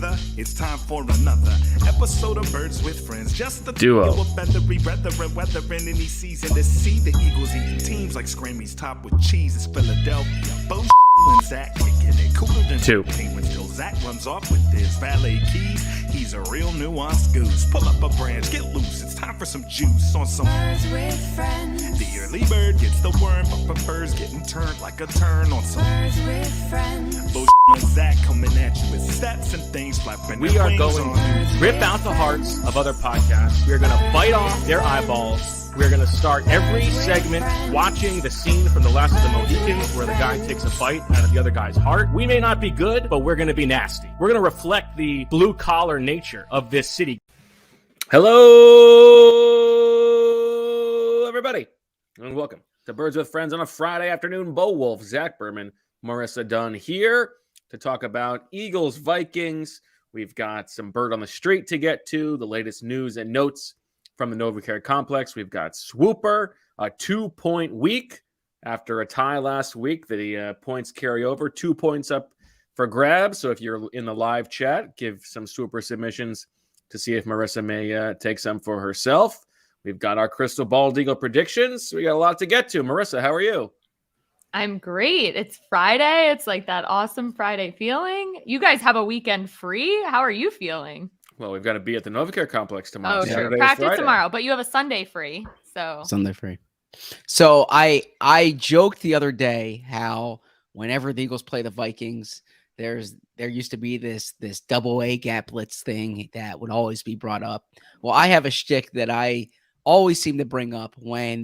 weather, it's time for another episode of Birds with Friends. Just the Duo. of feathery brethren, weathering any season to see the Eagles eating teams like Scrammy's top with cheese. It's Philadelphia. Wulf and Zach kicking it cooler than Two. Penguins till Zach runs off with his valet keys. He's a real nuanced goose. Pull up a branch, get loose. It's time for some juice on some Birds with Friends. The early bird gets the worm, but prefers getting turned like a turn on some Birds with Friends. Wulf and Zach coming at you with stats and things flapping. We their are wings going on to rip out the hearts of other podcasts. We are going to bite off their eyeballs. We're going to start every segment watching the scene from The Last of the Mohicans where the guy takes a bite out of the other guy's heart. We may not be good, but we're going to be nasty. We're going to reflect the blue-collar nature of this city. Hello, everybody, and welcome to Birds with Friends on a Friday afternoon. Wulf, Zach Berman, Marissa Dunn here to talk about Eagles, Vikings. We've got some Bird on the Street to get to, the latest news and notes from the NovaCare complex. We've got Swooper, a 2-point week after a tie last week. The points carry over, 2 points up for grabs. So if you're in the live chat, give some Swooper submissions to see if Marissa may take some for herself. We've got our crystal ball eagle predictions. We got a lot to get to. Marissa, how are you? I'm great. It's Friday. It's like that awesome Friday feeling. You guys have a weekend free. How are you feeling? Well, we've got to be at the NovaCare complex tomorrow. Oh, Saturday sure. is Practice Friday. tomorrow, but you have a Sunday free. So Sunday free. So I joked the other day how whenever the Eagles play the Vikings, there used to be this double A gap blitz thing that would always be brought up. Well, I have a shtick that I always seem to bring up when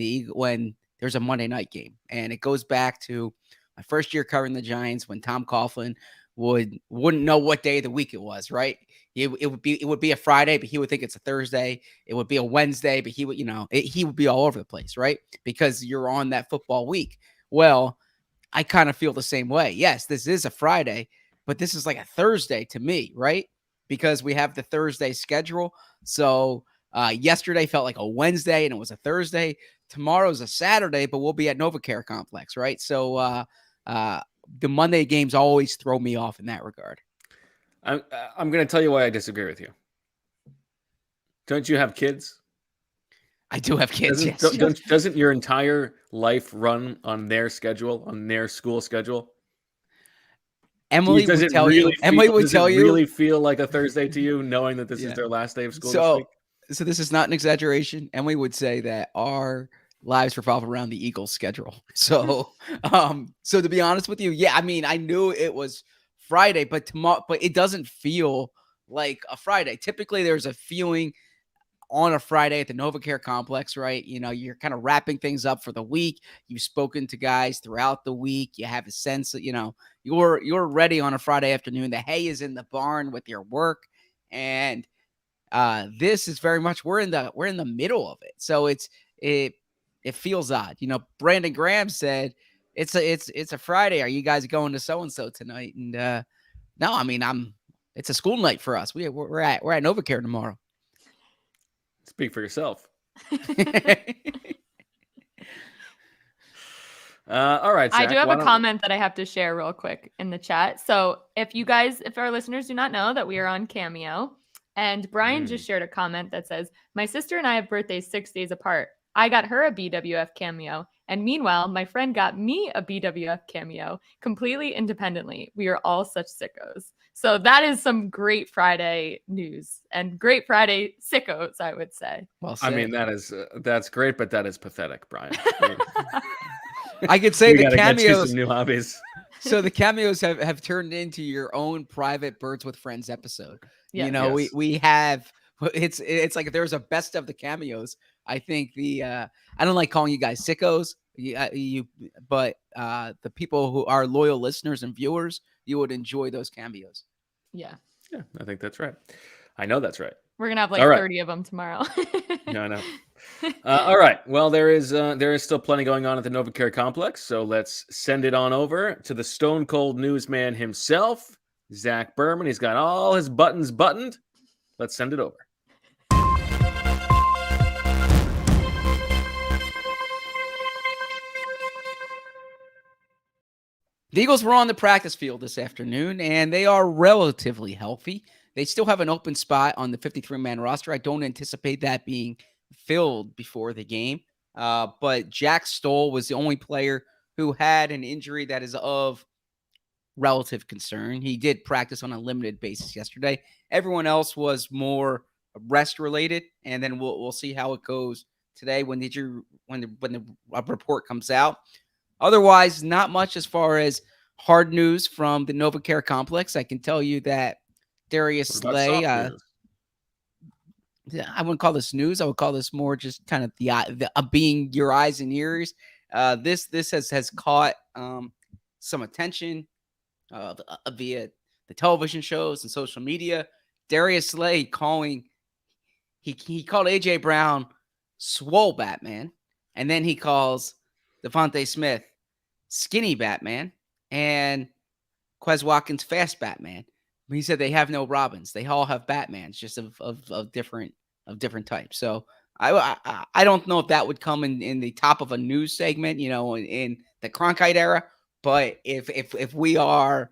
there's a Monday night game, and it goes back to my first year covering the Giants when Tom Coughlin wouldn't know what day of the week it was, right? It would be a Friday, but he would think it's a Thursday. It would be a Wednesday, but he would be all over the place, right? Because you're on that football week. Well, I kind of feel the same way. Yes, this is a Friday, but this is like a Thursday to me, right? Because we have the Thursday schedule. So yesterday felt like a Wednesday and it was a Thursday. Tomorrow's a Saturday, but we'll be at NovaCare Complex, right? So the Monday games always throw me off in that regard. I'm going to tell you why I disagree with you. Don't you have kids? I do have kids, yes. Doesn't your entire life run on their schedule, on their school schedule? Emily would tell you. Does it really feel like a Thursday to you, knowing that this is their last day of school this week? So this is not an exaggeration. Emily would say that our lives revolve around the Eagles schedule. So, so to be honest with you, yeah, I mean, I knew it was Friday, but tomorrow, but it doesn't feel like a Friday. Typically, there's a feeling on a Friday at the NovaCare complex, right? You know, you're kind of wrapping things up for the week. You've spoken to guys throughout the week. You have a sense that, you're ready on a Friday afternoon. The hay is in the barn with your work. And this is very much, we're in the middle of it. So it feels odd. Brandon Graham said, it's a Friday. Are you guys going to so-and-so tonight? And no, I mean, it's a school night for us. We're at NovaCare tomorrow. Speak for yourself. All right, Zach, I do have a comment that I have to share real quick in the chat. So if our listeners do not know that we are on Cameo, and Brian just shared a comment that says, my sister and I have birthdays 6 days apart. I got her a BWF cameo, and meanwhile, my friend got me a BWF cameo completely independently. We are all such sickos. So that is some great Friday news and great Friday sickos, I would say. Well said. I mean, that's great, but that is pathetic, Brian. I could say the Get you cameos. some new hobbies. So the cameos have turned into your own private Birds with Friends episode. Yeah. We have. It's like if there's a best of the cameos. I think I don't like calling you guys sickos, but the people who are loyal listeners and viewers, you would enjoy those cameos. Yeah, I think that's right. I know that's right. We're gonna have like 30 of them tomorrow. No, I know. All right. Well, there is still plenty going on at the NovaCare complex, so let's send it on over to the Stone Cold Newsman himself, Zach Berman. He's got all his buttons buttoned. Let's send it over. The Eagles were on the practice field this afternoon, and they are relatively healthy. They still have an open spot on the 53-man roster. I don't anticipate that being filled before the game. But Jack Stoll was the only player who had an injury that is of relative concern. He did practice on a limited basis yesterday. Everyone else was more rest related, and then we'll see how it goes today when the report comes out. Otherwise, not much as far as hard news from the NovaCare complex. I can tell you that Darius Slay, I wouldn't call this news. I would call this more just kind of the being your eyes and ears. This has caught some attention via the television shows and social media. Darius Slay he called AJ Brown Swole Batman, and then he calls Devonte Smith Skinny Batman and Quez Watkins Fast Batman. He said they have no Robins. They all have Batmans, just of different types. So I don't know if that would come in the top of a news segment, in the Cronkite era. But if we are,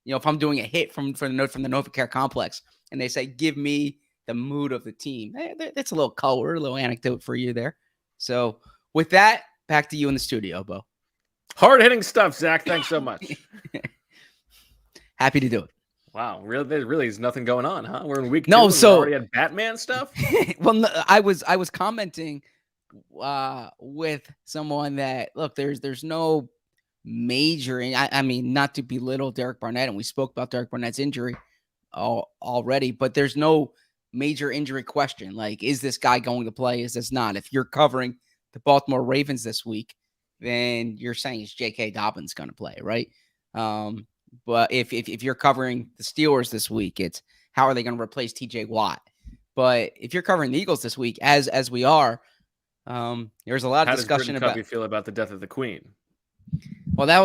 if I'm doing a hit from the NovaCare complex and they say, give me the mood of the team, that's a little color, a little anecdote for you there. So with that, back to you in the studio, Bo. Hard-hitting stuff, Zach. Thanks so much. Happy to do it. Wow, really, there really is nothing going on, huh? We're in week 2 no, and so we already had Batman stuff. Well, no, I was commenting with someone that look, there's no major. I mean, not to belittle Derek Barnett, and we spoke about Derek Barnett's injury already, but there's no major injury question. Like, is this guy going to play? Is this not? If you're covering the Baltimore Ravens this week, then you're saying is J.K. Dobbins going to play, right? But if you're covering the Steelers this week, it's how are they going to replace T.J. Watt? But if you're covering the Eagles this week, as we are, there's a lot of discussion about. How do you feel about the death of the Queen? Well, that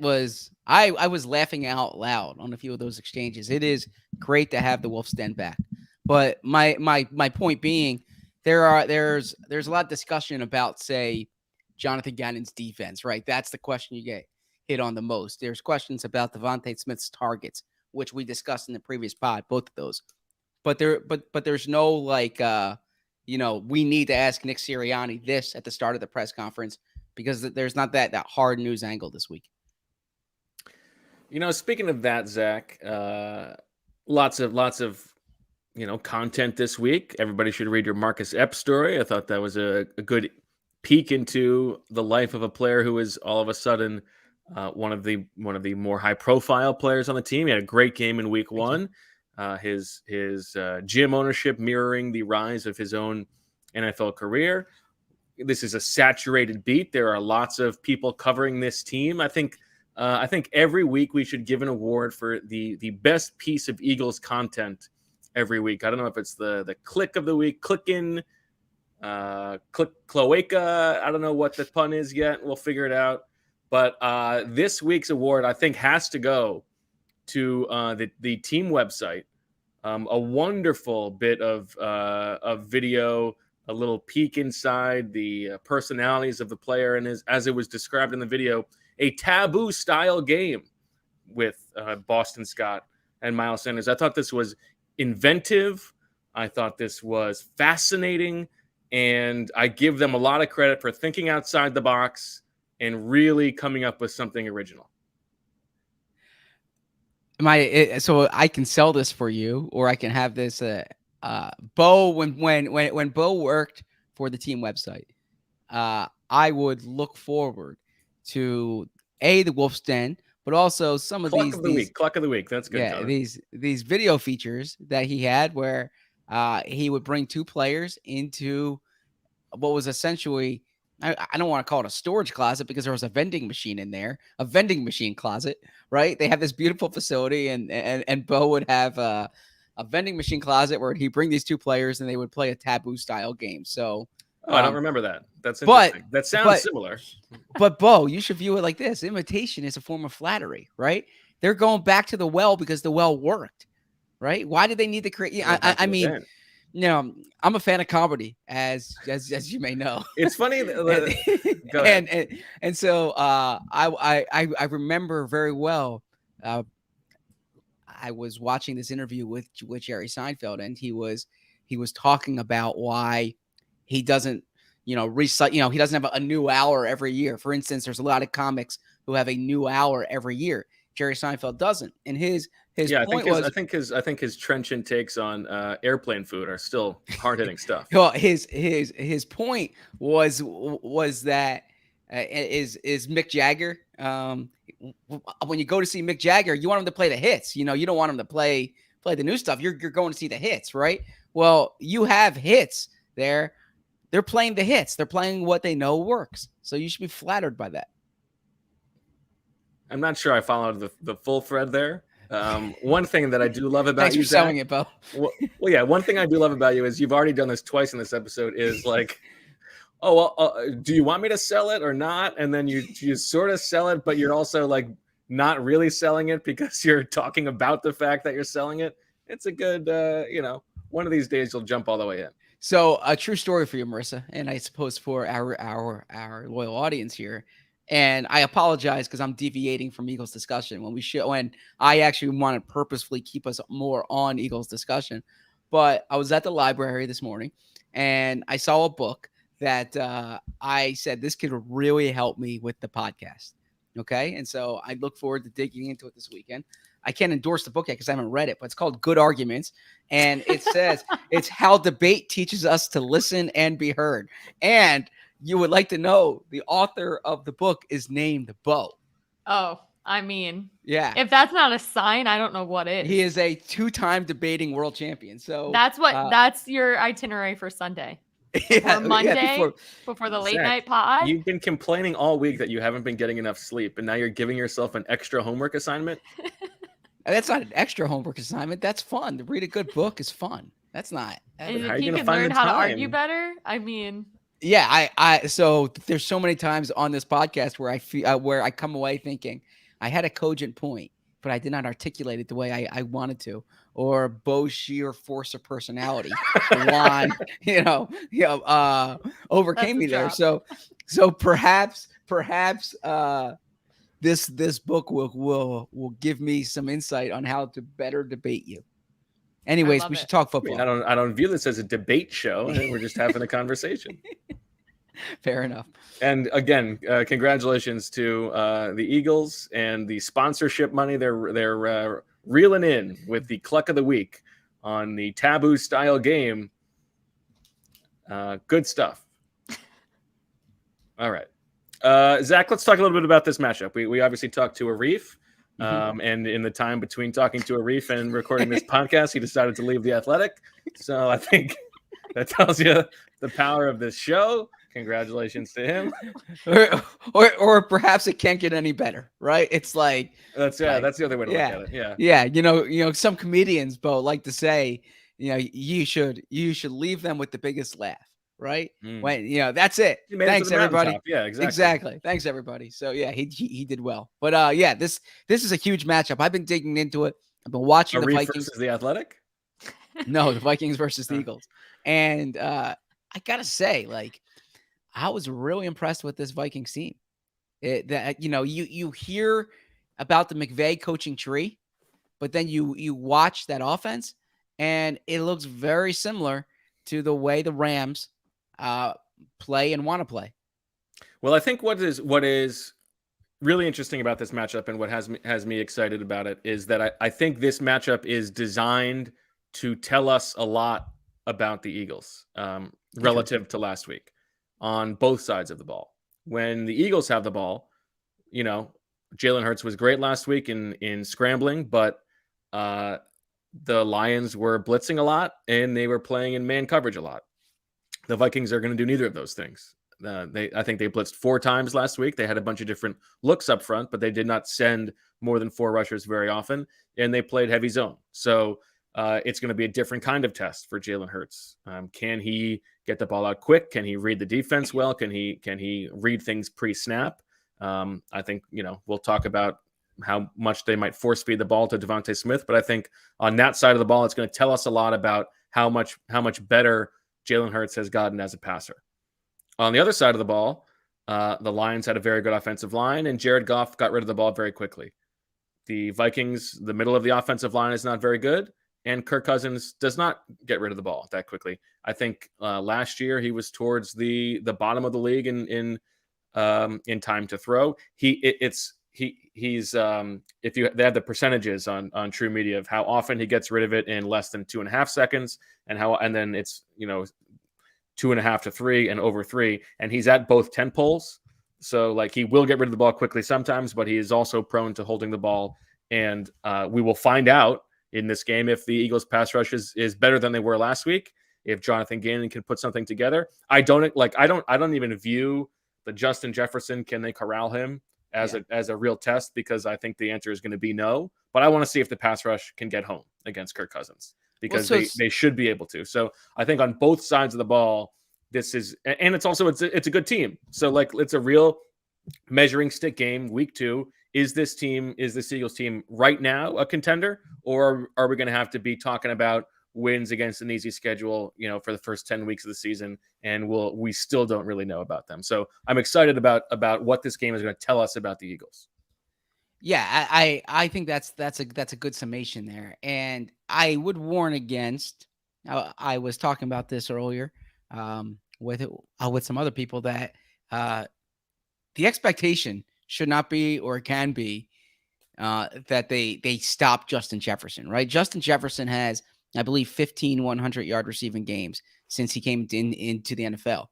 was I was laughing out loud on a few of those exchanges. It is great to have the Wolf's Den back, but my point being, there's a lot of discussion about, say, Jonathan Gannon's defense, right? That's the question you get hit on the most. There's questions about Devonte Smith's targets, which we discussed in the previous pod, both of those. But there's no we need to ask Nick Sirianni this at the start of the press conference, because there's not that hard news angle this week. Speaking of that, Zach, lots of content this week. Everybody should read your Marcus Epps story. I thought that was a good peek into the life of a player who is all of a sudden one of the more high profile players on the team. He had a great game in week 1. His gym ownership mirroring the rise of his own NFL career. This is a saturated beat. There are lots of people covering this team. I think every week we should give an award for the best piece of Eagles content every week. I don't know if it's the click of the week, cloaca. I don't know what the pun is yet. We'll figure it out. But this week's award, I think, has to go to the team website. A wonderful bit of video, a little peek inside the personalities of the player, and as it was described in the video, a taboo style game with Boston Scott and Miles Sanders. I thought this was inventive. I thought this was fascinating, and I give them a lot of credit for thinking outside the box and really coming up with something original. So I can sell this for you, or I can have this. Bo, when Bo worked for the team website, I would look forward to the Wolf's Den, but also some of Cluck of the week. That's good. Yeah, these video features that he had, where he would bring 2 players into what was essentially, I don't want to call it a storage closet, because there was a vending machine in there, a vending machine closet, right? They have this beautiful facility, and Bo would have a vending machine closet where he'd bring these 2 players and they would play a taboo style game. So I don't remember that. That's interesting. That sounds similar. But Bo, you should view it like this. Imitation is a form of flattery, right? They're going back to the well because the well worked, right? Why did they need to create? I mean, I'm a fan of comedy, as you may know. It's funny. And so I remember very well. I was watching this interview with Jerry Seinfeld, and he was talking about why he doesn't, recite, he doesn't have a new hour every year. For instance, there's a lot of comics who have a new hour every year. Jerry Seinfeld doesn't. And his point was, I think his trenchant takes on airplane food are still hard hitting stuff. Well, his point was that is Mick Jagger. When you go to see Mick Jagger, you want him to play the hits. You don't want him to play the new stuff. You're going to see the hits, right? Well, you have hits there. They're playing the hits. They're playing what they know works. So you should be flattered by that. I'm not sure I followed the full thread there. One thing that I do love about Thanks you, for selling it, Bo. Well, yeah. One thing I do love about you is you've already done this twice in this episode. Is like, oh, well, do you want me to sell it or not? And then you sort of sell it, but you're also like not really selling it because you're talking about the fact that you're selling it. It's a good, one of these days you'll jump all the way in. So a true story for you, Marissa, and I suppose for our loyal audience here. And I apologize because I'm deviating from Eagles discussion when I actually want to purposefully keep us more on Eagles discussion. But I was at the library this morning and I saw a book that I said this could really help me with the podcast. Okay. And so I look forward to digging into it this weekend. I can't endorse the book yet because I haven't read it, but it's called Good Arguments. And it says it's how debate teaches us to listen and be heard. And you would like to know the author of the book is named Bo. Oh, I mean, yeah. If that's not a sign, I don't know what is. He is a 2-time debating world champion. So that's your itinerary for Sunday. Yeah, Monday before the late night pod. You've been complaining all week that you haven't been getting enough sleep, and now you're giving yourself an extra homework assignment. That's not an extra homework assignment. That's fun. To read a good book is fun. That's not. And if you can learn how to argue better, I mean. Yeah, I so there's so many times on this podcast where I feel where I come away thinking I had a cogent point, but I did not articulate it the way I wanted to, or Bo's sheer force of personality, overcame me there. So perhaps this book will give me some insight on how to better debate you. Anyways, we should talk football. I mean, I don't view this as a debate show. We're just having a conversation. Fair enough. And again, congratulations to the Eagles and the sponsorship money they're reeling in with the Cluck of the Week on the Taboo style game. Good stuff. All right. Zach, let's talk a little bit about this matchup. We obviously talked to Arif. And in the time between talking to Arif and recording this podcast, he decided to leave The Athletic. So I think that tells you the power of this show. Congratulations to him. or perhaps it can't get any better, right? It's like that's the other way to look at it. Yeah. Some comedians, Bo, like to say, you should leave them with the biggest laugh. Right. When that's it. Thanks everybody. Yeah, exactly. Thanks everybody. So yeah, he did well. But this is a huge matchup. I've been digging into it. I've been watching the Vikings versus The Athletic. No, the Vikings versus the Eagles. And I gotta say, I was really impressed with this Vikings team. You hear about the McVay coaching tree, but then you watch that offense, and it looks very similar to the way the Rams play and want to play. Well, I think what is really interesting about this matchup and what has me excited about it is that I think this matchup is designed to tell us a lot about the Eagles relative to last week on both sides of the ball. When the Eagles have the ball, Jalen Hurts was great last week in scrambling, but the Lions were blitzing a lot and they were playing in man coverage a lot. The Vikings are going to do neither of those things. I think they blitzed 4 times last week. They had a bunch of different looks up front, but they did not send more than 4 rushers very often, and they played heavy zone. So it's going to be a different kind of test for Jalen Hurts. Can he get the ball out quick? Can he read the defense well? Can he read things pre-snap? I think we'll talk about how much they might force feed the ball to Devonte Smith, but I think on that side of the ball, it's going to tell us a lot about how much better Jalen Hurts has gotten as a passer. On the other side of the ball, the Lions had a very good offensive line, and Jared Goff got rid of the ball very quickly. the Vikings, the middle of the offensive line is not very good, and Kirk Cousins does not get rid of the ball that quickly. I think last year he was towards the bottom of the league in time to throw. He's if they have the percentages on True Media of how often he gets rid of it in less than 2.5 seconds, and then it's 2.5 to 3 and over 3, and he's at both 10 poles. So like he will get rid of the ball quickly sometimes, but he is also prone to holding the ball. And we will find out in this game if the Eagles pass rush is better than they were last week. If Jonathan Gannon can put something together, I don't even view the Justin Jefferson, can they corral him as a real test, because I think the answer is going to be no. But I want to see if the pass rush can get home against Kirk Cousins, because they should be able to. So I think on both sides of the ball, this is, and it's also it's a good team. So like it's a real measuring stick game. Week 2, is this Eagles team right now a contender, or are we going to have to be talking about wins against an easy schedule, for the first 10 weeks of the season, and we still don't really know about them. So I'm excited about what this game is going to tell us about the Eagles. Yeah, I think that's a good summation there, and I would warn against. I was talking about this earlier with some other people that the expectation should not be or can be that they stop Justin Jefferson, right? Justin Jefferson has, I believe, 15 100-yard receiving games since he came into the NFL.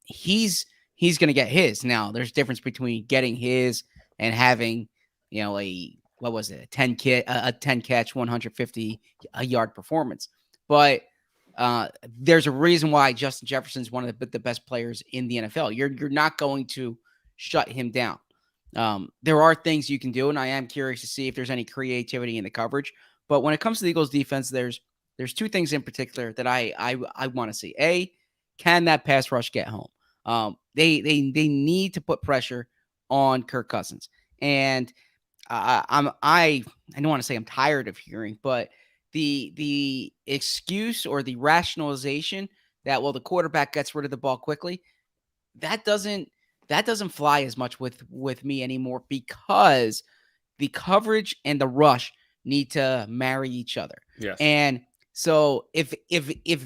He's going to get his. Now, there's a difference between getting his and having, a 10 catch, 150-yard performance. But there's a reason why Justin Jefferson is one of the best players in the NFL. You're not going to shut him down. There are things you can do, and I am curious to see if there's any creativity in the coverage. But when it comes to the Eagles defense, there's 2 things in particular that I want to see. A, can that pass rush get home? They need to put pressure on Kirk Cousins. And I don't want to say I'm tired of hearing, but the excuse or the rationalization that, well, the quarterback gets rid of the ball quickly, that doesn't fly as much with me anymore, because the coverage and the rush need to marry each other. Yes. And so if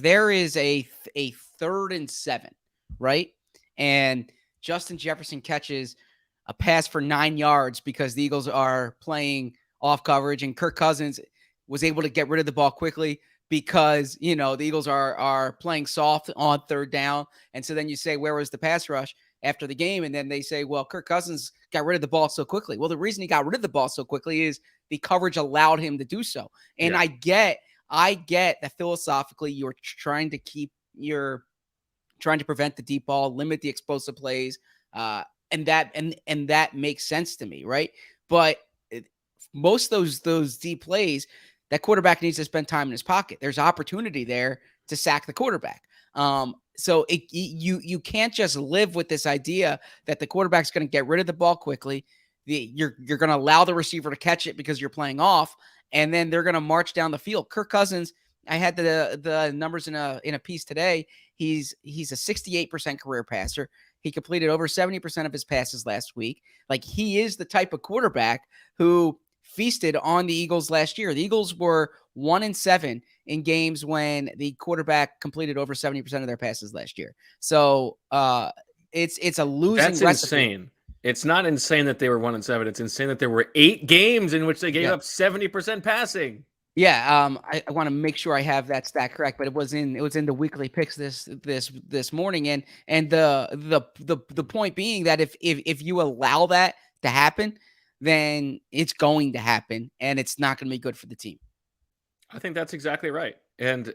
there is a 3rd and 7, right, and Justin Jefferson catches a pass for 9 yards because the Eagles are playing off coverage, and Kirk Cousins was able to get rid of the ball quickly because, the Eagles are playing soft on 3rd down. And so then you say, where was the pass rush after the game? And then they say, well, Kirk Cousins got rid of the ball so quickly. Well, the reason he got rid of the ball so quickly is the coverage allowed him to do so. And I get that philosophically you're trying to prevent the deep ball, limit the explosive plays, and that makes sense to me, right? But most of those deep plays, that quarterback needs to spend time in his pocket. There's opportunity there to sack the quarterback. So you can't just live with this idea that the quarterback's going to get rid of the ball quickly. You're going to allow the receiver to catch it because you're playing off, and then they're going to march down the field. Kirk Cousins, I had the numbers in a piece today. He's a 68% career passer. He completed over 70% of his passes last week. Like, he is the type of quarterback who feasted on the Eagles last year. The Eagles were 1-7 in games when the quarterback completed over 70% of their passes last year. So it's a losing That's recipe. Insane. It's not insane that they were 1-7. It's insane that there were 8 games in which they gave up 70% passing. Yeah, I want to make sure I have that stat correct, but it was in the weekly picks this morning, and the point being that if you allow that to happen, then it's going to happen, and it's not going to be good for the team. I think that's exactly right. And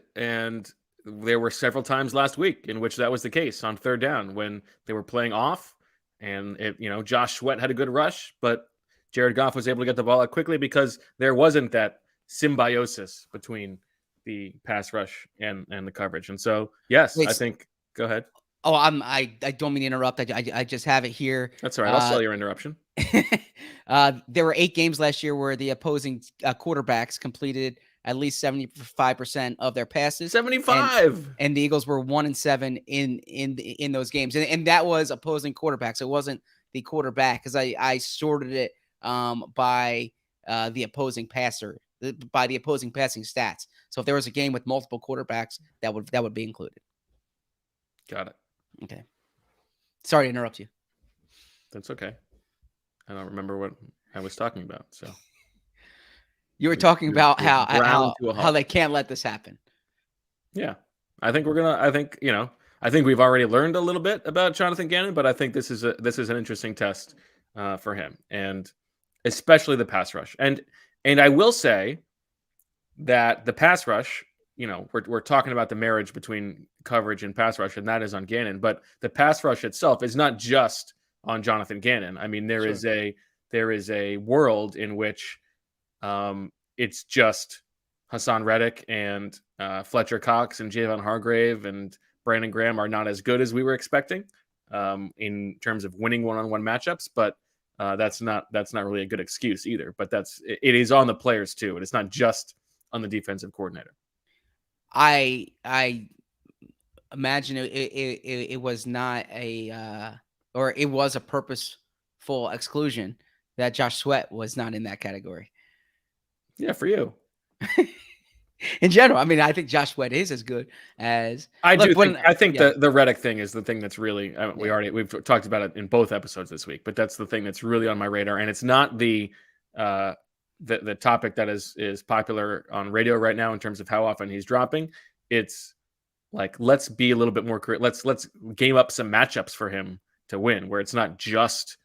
there were several times last week in which that was the case on 3rd down when they were playing off, and Josh Sweat had a good rush, but Jared Goff was able to get the ball out quickly because there wasn't that symbiosis between the pass rush and the coverage. And so, yes, I think, go ahead. Oh, I don't mean to interrupt. I just have it here. That's all right. I'll sell your interruption. There were 8 games last year where the opposing quarterbacks completed at least 75% of their passes. 75. And the Eagles were 1-7 in those games. And that was opposing quarterbacks. It wasn't the quarterback, because I sorted it by the opposing passer by the opposing passing stats. So if there was a game with multiple quarterbacks, that would be included. Got it. Okay. Sorry to interrupt you. That's okay. I don't remember what I was talking about. So you were talking about how they can't let this happen. Yeah, I think I think we've already learned a little bit about Jonathan Gannon, but I think this is an interesting test for him, and especially the pass rush. And I will say that the pass rush, we're talking about the marriage between coverage and pass rush, and that is on Gannon. But the pass rush itself is not just on Jonathan Gannon. I mean, there is a world in which it's just Hassan Reddick and Fletcher Cox and Javon Hargrave and Brandon Graham are not as good as we were expecting in terms of winning one-on-one matchups, but that's not really a good excuse either. But it is on the players too, and it's not just on the defensive coordinator. I imagine it was not or it was a purposeful exclusion that Josh Sweat was not in that category. Yeah, for you. In general, I mean, I think Josh Sweat is as good as I think the Reddick thing is the thing that's really we've talked about it in both episodes this week, but that's the thing that's really on my radar, and it's not the topic that is popular on radio right now in terms of how often he's dropping. It's like, let's be a little bit more let's game up some matchups for him to win, where it's not just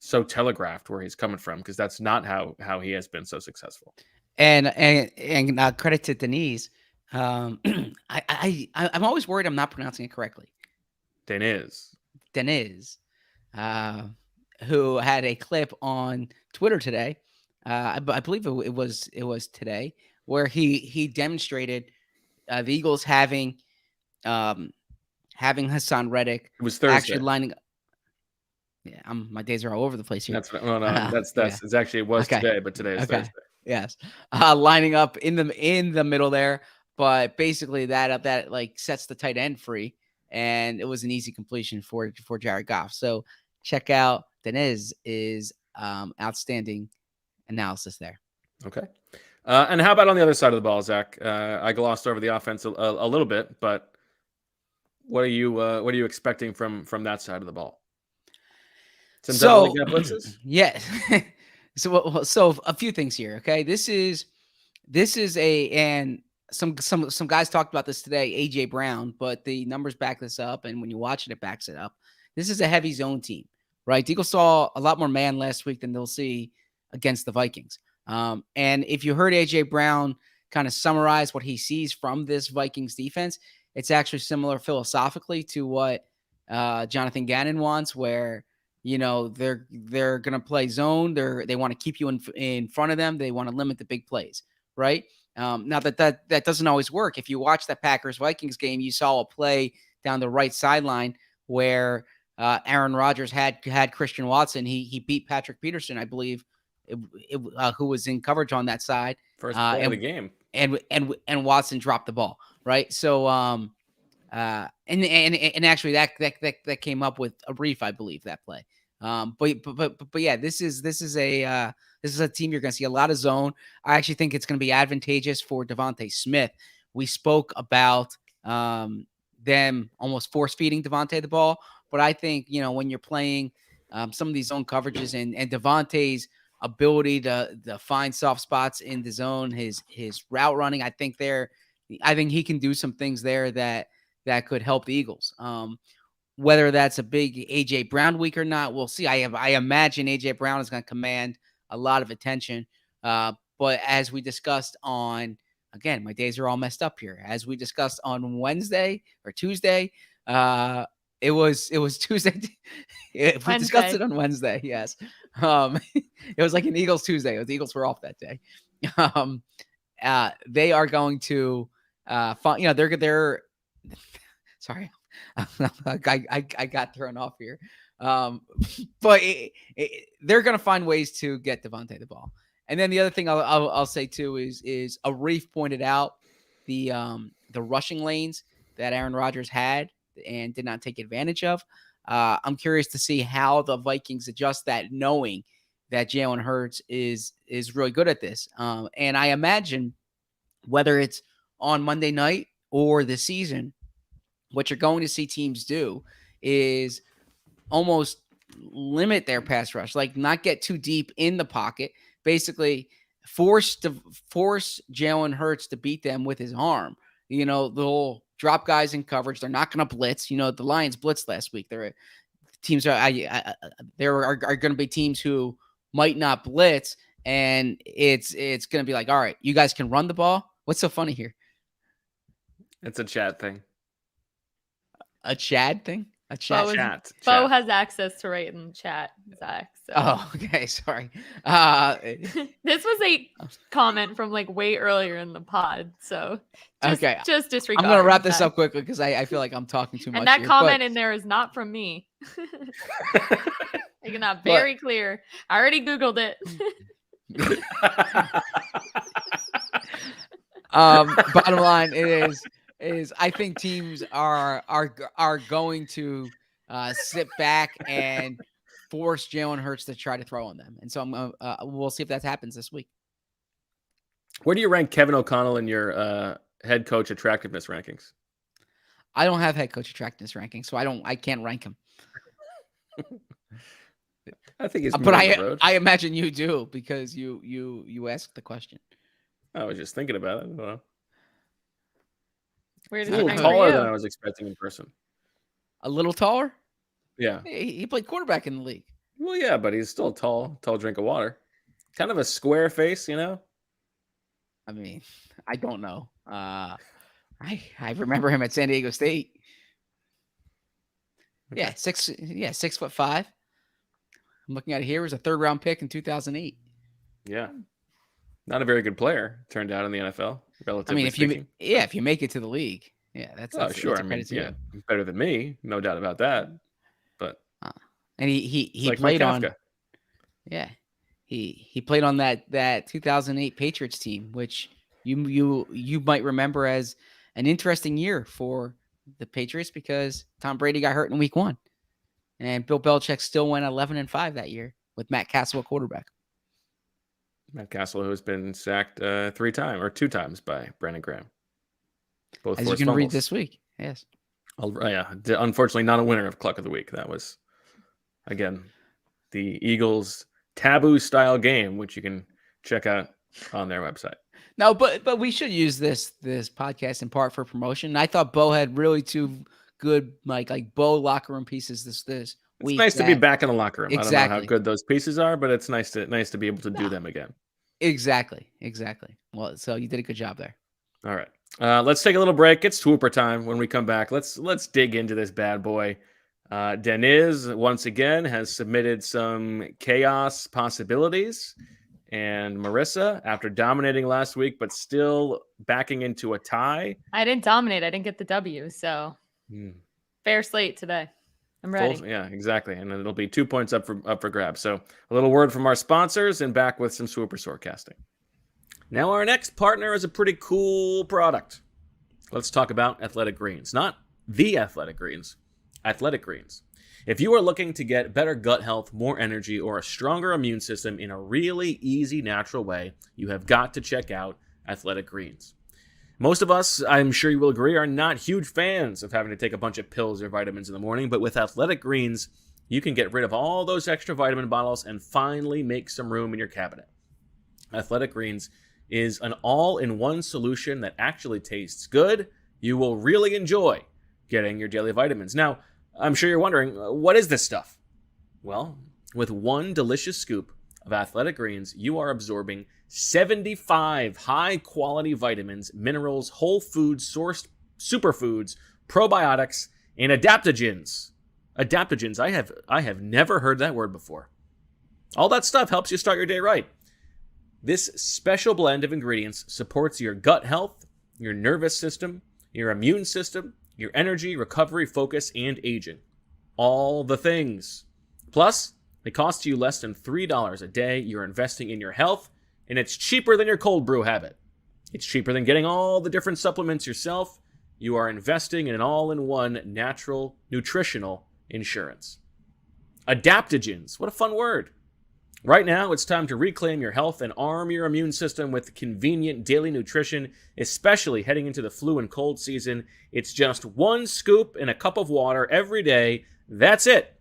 so telegraphed where he's coming from, because that's not how he has been so successful. And credit to Denise. I'm always worried I'm not pronouncing it correctly. Denise, who had a clip on Twitter today. I believe it was today, where he demonstrated the Eagles having Hassan Reddick. It was Thursday. Actually lining up. Yeah, my days are all over the place here. That's it's actually it was today, but today is Thursday. Yes, lining up in the middle there, but basically that like sets the tight end free, and it was an easy completion for Jared Goff. So check out Deniz's outstanding analysis there. Okay, and how about on the other side of the ball, Zach? I glossed over the offense a little bit, but what are you expecting from that side of the ball? Some double gap blitzes? Yeah. So a few things here. Okay. This is and some guys talked about this today, AJ Brown, but the numbers back this up. And when you watch it backs it up. This is a heavy zone team, right? The Eagles saw a lot more man last week than they'll see against the Vikings. And if you heard AJ Brown kind of summarize what he sees from this Vikings defense, it's actually similar philosophically to what Jonathan Gannon wants, where they're going to play zone. They want to keep you in front of them. They want to limit the big plays, right? Now that doesn't always work. If you watch that Packers-Vikings game, you saw a play down the right sideline where Aaron Rodgers had Christian Watson. He beat Patrick Peterson, I believe, who was in coverage on that side. First play of the game. And Watson dropped the ball, right? So and actually that came up with a brief, I believe, that play. But yeah, this is a team you're going to see a lot of zone. I actually think it's going to be advantageous for Devonte Smith. We spoke about them almost force feeding Devonte the ball, but I think when you're playing some of these zone coverages and Devonte's ability to find soft spots in the zone, his route running, I think he can do some things there that could help the Eagles. Whether that's a big AJ Brown week or not, we'll see. I imagine AJ Brown is going to command a lot of attention. But as we discussed again, my days are all messed up here. As we discussed on Wednesday or Tuesday, it was Tuesday. We discussed it on Wednesday. Yes. It was like an Eagles Tuesday. The Eagles were off that day. They are going to they're sorry. I got thrown off here. But they're going to find ways to get Devonte the ball. And then the other thing I'll say too is Arif pointed out the rushing lanes that Aaron Rodgers had and did not take advantage of. I'm curious to see how the Vikings adjust that, knowing that Jalen Hurts is really good at this. And I imagine whether it's on Monday night or the season, what you're going to see teams do is almost limit their pass rush, like not get too deep in the pocket, basically force Jalen Hurts to beat them with his arm. They'll drop guys in coverage. They're not going to blitz. The Lions blitzed last week. There are going to be teams who might not blitz, and it's going to be like, all right, you guys can run the ball. What's so funny here? It's a chat thing. A Chad thing? A chat? Bo has access to write in chat, Zach. So. Oh, okay. Sorry. This was a comment from like way earlier in the pod. So just disregard. I'm going to wrap this up quickly because I feel like I'm talking too much. And that comment in there is not from me. Making that very clear. I already Googled it. Bottom line is I think teams are going to sit back and force Jalen Hurts to try to throw on them, and so we'll see if that happens this week. Where do you rank Kevin O'Connell in your head coach attractiveness rankings? I don't have head coach attractiveness rankings, so I can't rank him. I think he's but I imagine you do because you asked the question. I was just thinking about it. I don't know. Where He's does a he little rank taller for you? than I was expecting in person. A little taller? Yeah. He played quarterback in the league. Well, yeah, but he's still a tall drink of water. Kind of a square face, I mean, I don't know. I remember him at San Diego State. Okay. Yeah, 6'5". I'm looking at it here. It was a 3rd round pick in 2008. Yeah. Not a very good player, turned out in the NFL. Relatively speaking. if you make it to the league, that's sure. That's better than me, no doubt about that. But and he like played Mike on, Kafka. he played on that 2008 Patriots team, which you might remember as an interesting year for the Patriots because Tom Brady got hurt in week 1, and Bill Belichick still went 11-5 that year with Matt Castle at quarterback. Matt Castle, who has been sacked 2 times by Brandon Graham. Both as you can read this week. Yes. Unfortunately, not a winner of Cluck of the Week. That was, again, the Eagles taboo style game, which you can check out on their website. No, but we should use this podcast in part for promotion. I thought Bo had really 2 good like Bo locker room pieces this week. It's nice to be back in the locker room. Exactly. I don't know how good those pieces are, but it's nice to be able to do them again. Exactly. Well, so you did a good job there. All right. Let's take a little break. It's Swooper time. When we come back, let's dig into this bad boy. Deniz, once again, has submitted some chaos possibilities. And Marissa, after dominating last week, but still backing into a tie. I didn't dominate. I didn't get the W. So fair slate today. I'm ready. Yeah, exactly. And then it'll be 2 points up for grabs. So a little word from our sponsors and back with some Swooper Soarcasting. Now our next partner is a pretty cool product. Let's talk about Athletic Greens. Not the Athletic Greens. Athletic Greens. If you are looking to get better gut health, more energy, or a stronger immune system in a really easy, natural way, you have got to check out Athletic Greens. Most of us, I'm sure you will agree, are not huge fans of having to take a bunch of pills or vitamins in the morning, but with Athletic Greens, you can get rid of all those extra vitamin bottles and finally make some room in your cabinet. Athletic Greens is an all-in-one solution that actually tastes good. You will really enjoy getting your daily vitamins. Now, I'm sure you're wondering, what is this stuff? Well, with one delicious scoop of Athletic Greens, you are absorbing 75 high-quality vitamins, minerals, whole foods, sourced superfoods, probiotics, and adaptogens. Adaptogens, I have never heard that word before. All that stuff helps you start your day right. This special blend of ingredients supports your gut health, your nervous system, your immune system, your energy, recovery, focus, and aging. All the things. Plus, it costs you less than $3 a day. You're investing in your health, and it's cheaper than your cold brew habit. It's cheaper than getting all the different supplements yourself. You are investing in an all-in-one natural nutritional insurance. Adaptogens. What a fun word. Right now, it's time to reclaim your health and arm your immune system with convenient daily nutrition, especially heading into the flu and cold season. It's just one scoop in a cup of water every day. That's it.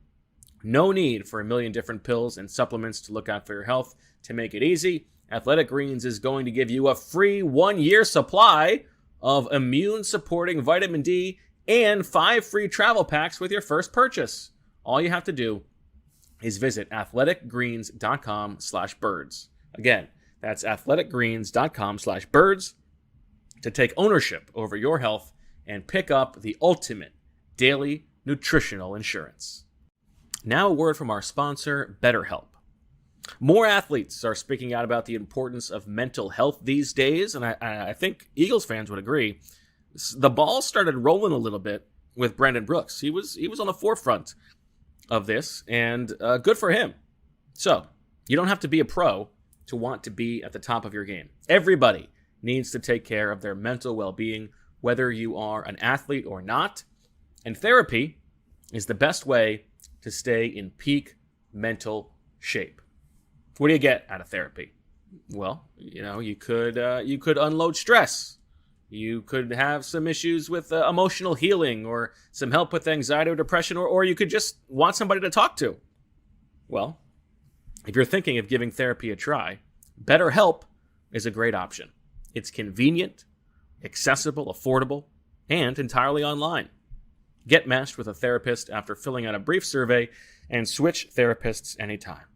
No need for a million different pills and supplements to look out for your health. To make it easy, Athletic Greens is going to give you a free 1-year supply of immune-supporting vitamin D and 5 free travel packs with your first purchase. All you have to do is visit athleticgreens.com/birds. Again, that's athleticgreens.com/birds to take ownership over your health and pick up the ultimate daily nutritional insurance. Now a word from our sponsor, BetterHelp. More athletes are speaking out about the importance of mental health these days, and I think Eagles fans would agree. The ball started rolling a little bit with Brandon Brooks. He was on the forefront of this, and good for him. So, you don't have to be a pro to want to be at the top of your game. Everybody needs to take care of their mental well-being, whether you are an athlete or not, and therapy is the best way to stay in peak mental shape. What do you get out of therapy? Well, you could unload stress. You could have some issues with emotional healing or some help with anxiety or depression, or you could just want somebody to talk to. Well, if you're thinking of giving therapy a try, BetterHelp is a great option. It's convenient, accessible, affordable, and entirely online. Get matched with a therapist after filling out a brief survey and switch therapists anytime.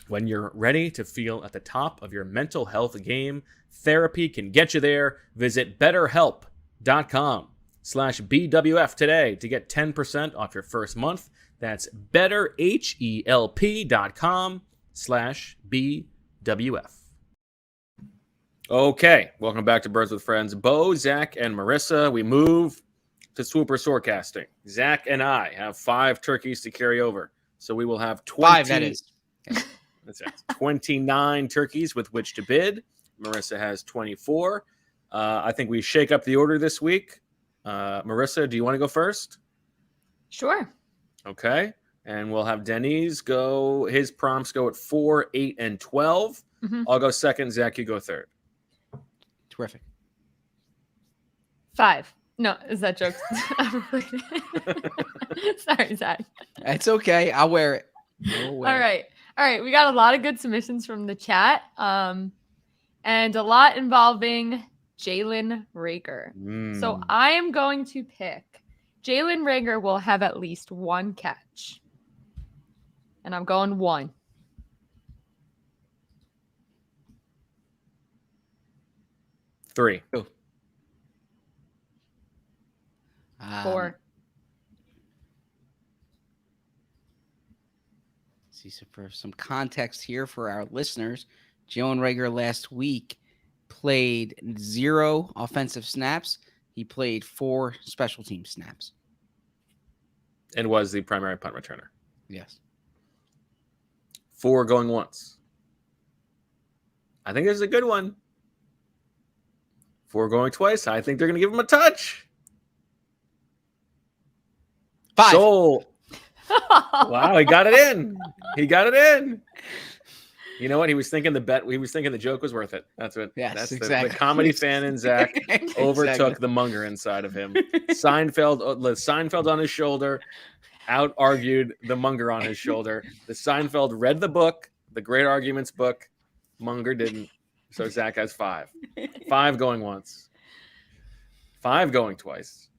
When you're ready to feel at the top of your mental health game, therapy can get you there. Visit betterhelp.com/BWF today to get 10% off your first month. That's betterhelp.com/BWF. Okay, welcome back to Birds with Friends. Bo, Zach, and Marissa. We move to Swooper Soarcasting. Zach and I have 5 turkeys to carry over, so we will have 5, that is. That's right. 29 turkeys with which to bid. Marissa has 24. I think we shake up the order this week. Marissa, do you want to go first? Sure. Okay. And we'll have Denny's go. His prompts go at 4, 8, and 12. Mhm. I'll go second. Zach, you go third. Terrific. 5. No, is that joke? Sorry, Zach. It's okay. I'll wear it. All right. We got a lot of good submissions from the chat, and a lot involving Jalen Reagor. So I am going to pick Jalen Reagor will have at least 1 catch, and I'm going 1. 3. 4. See, so for some context here for our listeners, Jalen Reagor last week played 0 offensive snaps. He played 4 special team snaps. And was the primary punt returner. Yes. 4 going once. I think this is a good one. 4 going twice. I think they're going to give him a touch. 5. Sold. Wow, he got it in. You know what? He was thinking the joke was worth it. That's what. Yes, that's exactly. The comedy fan in Zach overtook the Munger inside of him. Seinfeld on his shoulder out-argued the Munger on his shoulder. The Seinfeld read the book, the Great Arguments book. Munger didn't. So Zach has 5. 5 going once. 5 going twice.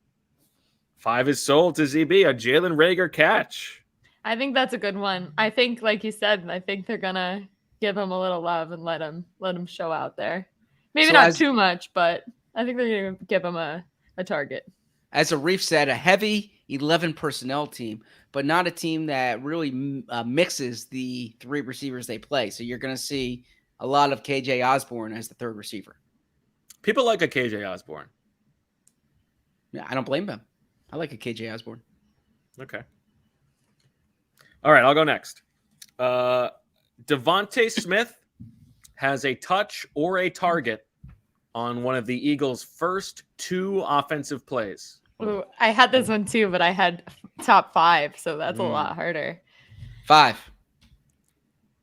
5 is sold to ZB, a Jalen Reagor catch. I think that's a good one. I think, like you said, I think they're gonna give him a little love and let him show out there. Maybe not too much, but I think they're gonna give him a target. As Arif said, a heavy 11 personnel team, but not a team that really mixes the 3 receivers they play. So you're going to see a lot of KJ Osborne as the 3rd receiver. People like a KJ Osborne. Yeah, I don't blame them. I like a KJ Osborne. Okay. All right, I'll go next. Devonte Smith has a touch or a target on one of the Eagles' first 2 offensive plays. Ooh, I had this one too, but I had top 5, so that's a lot harder. 5.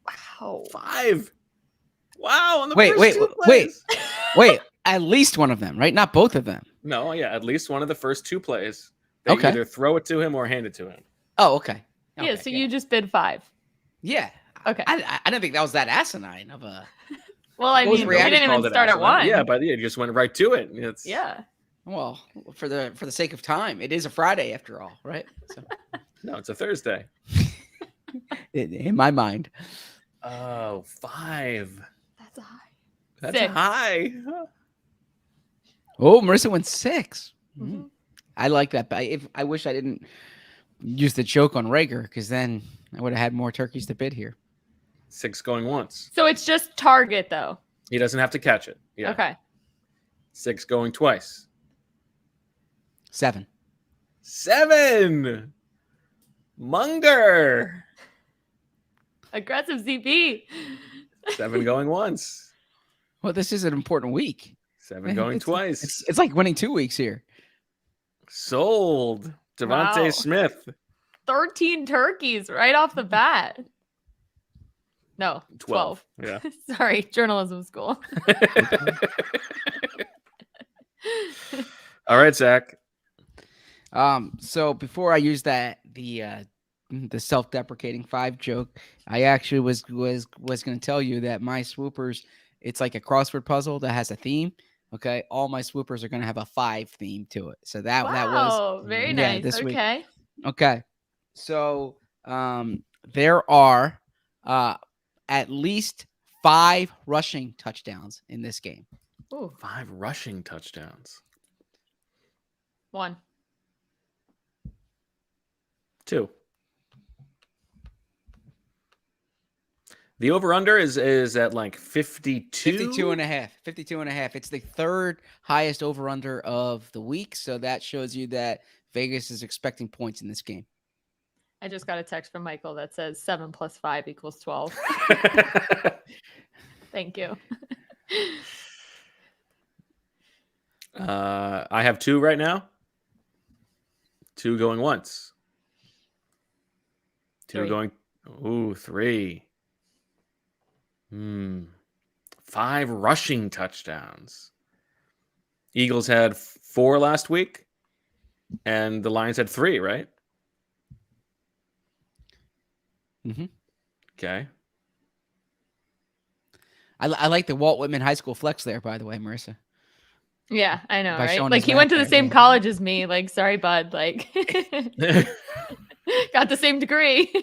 Wow. Oh, 5. Wow. On the Wait, first wait, 2 wait. plays. Wait, at least one of them, right? Not both of them. No, yeah, at least one of the first 2 plays. They Okay. either throw it to him or hand it to him. Oh, okay. yeah. Okay, So you just bid 5. Yeah. Okay. I didn't think that was that asinine of a. Well, I What was mean, the we reaction? didn't even Called it start at asinine. 1. Yeah, but you just went right to it. It's yeah. Well, for the sake of time, it is a Friday after all, right? So, No, it's a Thursday. in my mind. Oh, 5. That's a high. That's 6. high. Oh, Marissa went 6. Mhm. I like that. But I wish I didn't use the joke on Rager, because then I would have had more turkeys to bid here. 6 going once. So it's just target though. He doesn't have to catch it. Yeah. Okay. 6 going twice. 7. 7. Munger. Aggressive ZB. 7 going once. Well, this is an important week. 7 going twice. It's like winning 2 weeks here. Sold. Devonte Wow. Smith. 13 turkeys right off the bat. No, 12. Yeah. Sorry, journalism school. All right, Zach. So before I use the self-deprecating 5 joke, I actually was going to tell you that my swoopers, it's like a crossword puzzle that has a theme. Okay, all my swoopers are going to have a 5 theme to it. So that was Wow, very yeah, nice. this week. Okay. Okay. So there are at least 5 rushing touchdowns in this game. Ooh, 5 rushing touchdowns. 1. 2. The over-under is at like 52. 52 and a half. 52 and a half. It's the 3rd highest over-under of the week. So that shows you that Vegas is expecting points in this game. I just got a text from Michael that says 7 + 5 = 12. Thank you. I have 2 right now. 2 going once. 2 3. going. Ooh, 3. 5 rushing touchdowns. Eagles had 4 last week, and the Lions had 3, right? Mm-hmm. Okay. I like the Walt Whitman High School flex there, by the way, Marissa. Yeah, I know, By right? showing Like his he went to the back same there. college as me. Like, sorry, bud. Like, got the same degree.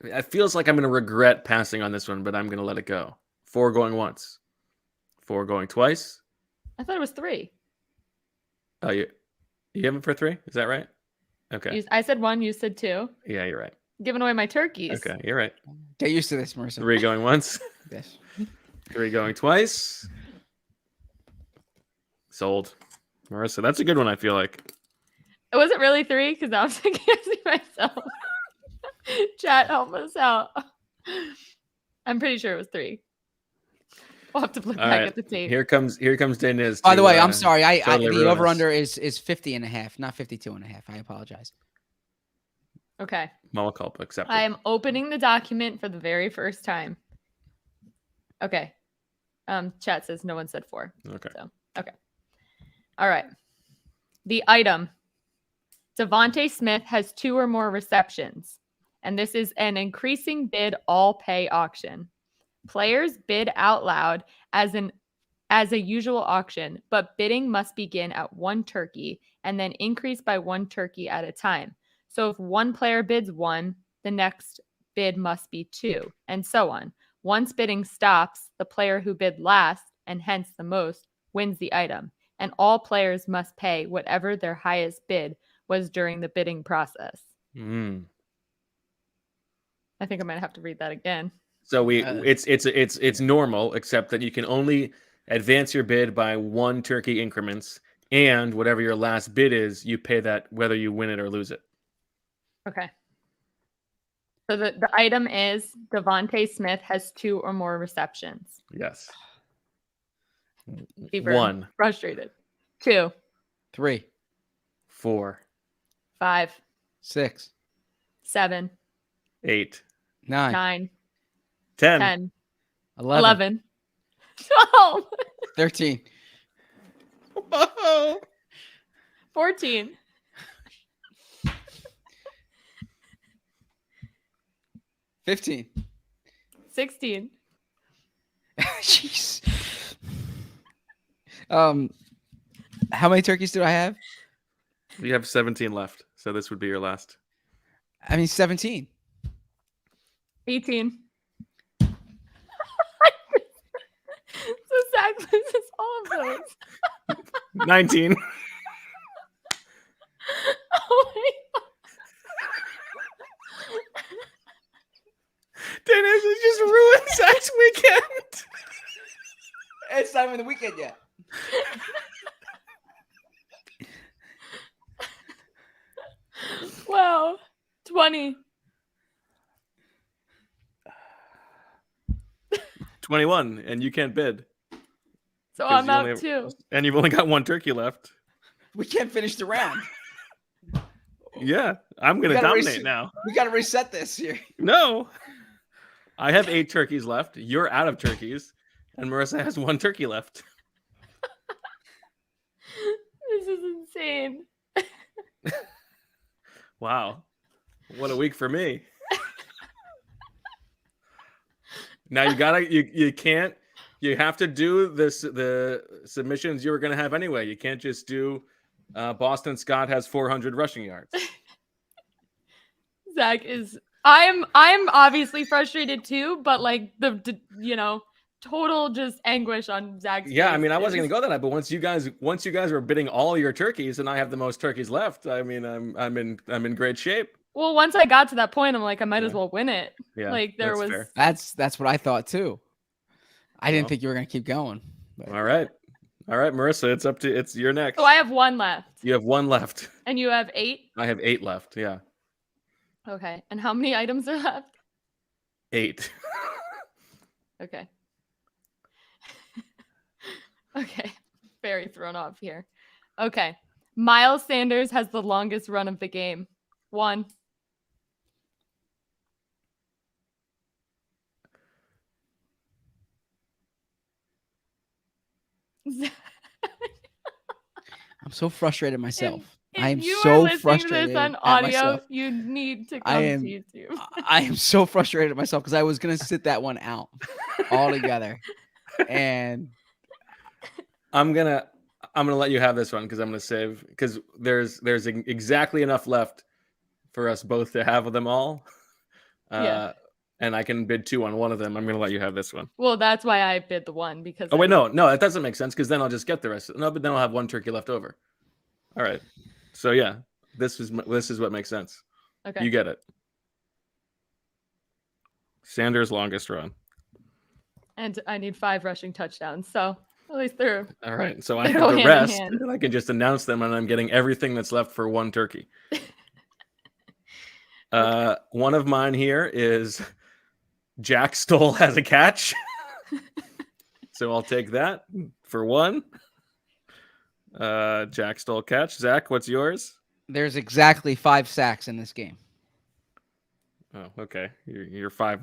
It feels like I'm going to regret passing on this one, but I'm going to let it go. 4 going once. 4 going twice. I thought it was 3. Oh, you have it for 3? Is that right? Okay. I said 1. You said 2. Yeah, you're right. Giving away my turkeys. Okay, you're right. Get used to this, Marissa. 3 going once. Yes. 3 going twice. Sold. Marissa, that's a good one, I feel like. It wasn't really 3 because I was thinking myself. Chat, help us out. I'm pretty sure it was 3. We'll have to look All back right. at the tape. Here comes Deniz. By the way, I'm sorry. totally The ruin us. over-under is 50 and a half, not 52 and a half. I apologize. Okay. Mala culpa accepted. I am opening the document for the very first time. Okay. Chat says no one said 4. Okay. So, okay. All right. The item. Devonte Smith has 2 or more receptions, and this is an increasing bid all pay auction. Players bid out loud as a usual auction, but bidding must begin at 1 turkey and then increase by 1 turkey at a time. So if one player bids 1, the next bid must be 2, and so on. Once bidding stops, the player who bid last, and hence the most, wins the item, and all players must pay whatever their highest bid was during the bidding process. Mm. I think I might have to read that again. So it's normal, except that you can only advance your bid by 1 turkey increments, and whatever your last bid is, you pay that whether you win it or lose it. Okay. So the item is Devonte Smith has 2 or more receptions. Yes. Fever. 1, Frustrated. 2, 3, 4, 5, 6, 7, 8, 9, 9, 10, 10, 11, 11, 12, 13, Whoa. 14, 15. 16. Jeez. How many turkeys do I have? You have 17 left, so this would be your last. I mean, 17. 18. So Zach loses all of those. 19. Oh my God. Dennis has just ruined Zach's weekend. It's not even the weekend yet. Wow. 20. 21, and you can't bid. So 'cause I'm you only out have- too. And you've only got 1 turkey left. We can't finish the round. Yeah, I'm going to gotta dominate reset- now. We got to reset this here. No. I have 8 turkeys left. You're out of turkeys. And Marissa has 1 turkey left. This is insane. Wow. What a week for me. Now you have to do the submissions you were going to have anyway. You can't just do Boston Scott has 400 rushing yards. Zach is I'm obviously frustrated too, but like the total just anguish on Zach's Yeah, I face mean, I wasn't is- going to go that high, but once you guys were bidding all your turkeys and I have the most turkeys left, I mean, I'm in great shape. Well, once I got to that point, I'm like, I might as Yeah. well win it. Yeah. Like there that's was fair. That's what I thought too. I didn't Well. think you were gonna keep going. but- All right, Marissa, it's your next. So I have 1 left. You have 1 left. And you have 8? I have 8 left. Yeah, Okay. And how many items are left? 8. Okay. Okay. Very thrown off here. Okay. Miles Sanders has the longest run of the game. 1. I'm so frustrated myself. If I am you are so listening to frustrated this on at audio, myself. you need to I come am- to YouTube. I am so frustrated at myself because I was gonna sit that one out altogether, and I'm gonna let you have this one because I'm gonna save because there's exactly enough left for us both to have them all. Yeah. And I can bid 2 on one of them. I'm gonna let you have this one. Well, that's why I bid the 1 because Oh wait, no, that doesn't make sense because then I'll just get the rest. No, but then I'll have 1 turkey left over. All right. So yeah, this is what makes sense. Okay. You get it. Sanders' longest run. And I need 5 rushing touchdowns. So at least they're All right. So I They have go the hand in rest, hand. and I can just announce them, and I'm getting everything that's left for 1 turkey. One of mine here is Jack Stoll has a catch. So I'll take that for 1. Jack Stoll catch. Zach, what's yours? there's exactly 5 sacks in this game. Oh, okay. Your 5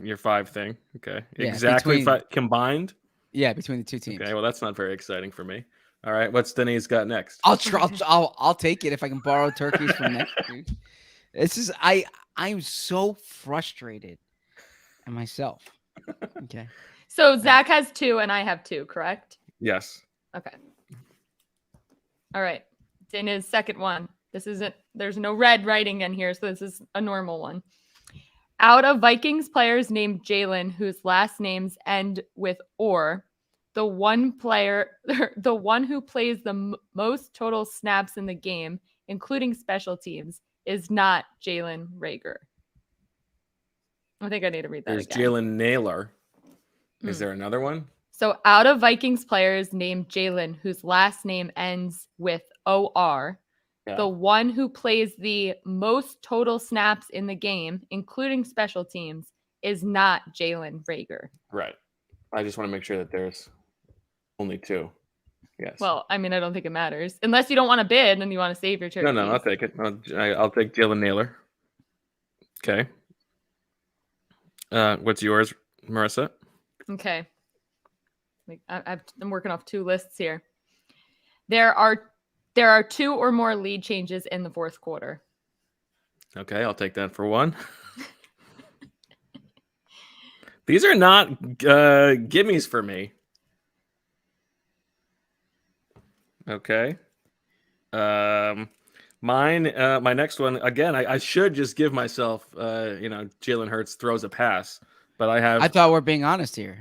thing. Okay. Yeah, Exactly between- 5 combined. Yeah, between the 2 teams. Okay. Well, that's not very exciting for me. All right. What's Denise got next? I'll try. I'll take it if I can borrow turkeys from next week. This is I'm so frustrated at myself. Okay. so Zach has 2 and I have 2, correct? Yes. Okay. All right. Dana's second one. There's no red writing in here, so this is a normal one. Out of Vikings players named Jalen, whose last names end with or, the one who plays the most total snaps in the game, including special teams, is not Jalen Reagor. I think I need to read that There's again. Jalen Naylor. Is Hmm. there another one? So out of Vikings players named Jalen, whose last name ends with OR, Yeah. the one who plays the most total snaps in the game, including special teams, is not Jalen Reagor. Right. I just want to make sure that there's only 2. Yes. Well, I mean, I don't think it matters. Unless you don't want to bid and you want to save your turkey. no, I'll take it. I'll take Jalen Naylor. Okay. What's yours, Marissa? Okay. I'm working off 2 lists here. There are 2 or more lead changes in the fourth quarter. Okay, I'll take that for 1. These are not gimmies for me. Okay. My next one, again, I should just give myself, Jalen Hurts throws a pass, but I thought we're being honest here.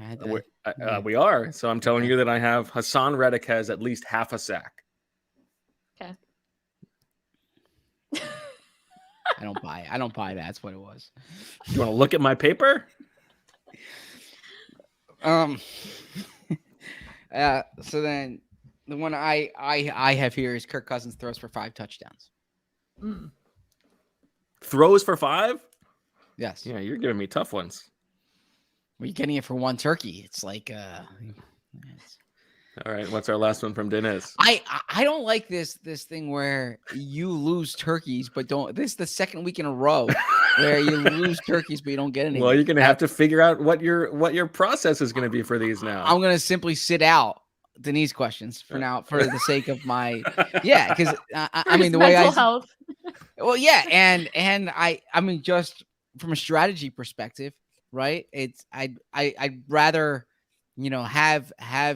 we are. So I'm telling you that I have Hassan Reddick has at least half a sack. Okay. I don't buy it. I don't buy that's what it was. You want to look at my paper? So then the one I have here is Kirk Cousins throws for 5 touchdowns. Throws for 5? Yes. Yeah, you're giving me tough ones. Well, you're getting it for 1 turkey. It's like All right, what's our last one from Dennis? I don't like this thing where you lose turkeys but don't. This is the second week in a row where you lose turkeys but you don't get any. Well, you're gonna have to figure out what your process is gonna be for these now. I'm gonna simply sit out Denise questions for now for the sake of my because I mean the way mental health. Well, yeah, and I mean just from a strategy perspective, right? It's I'd rather have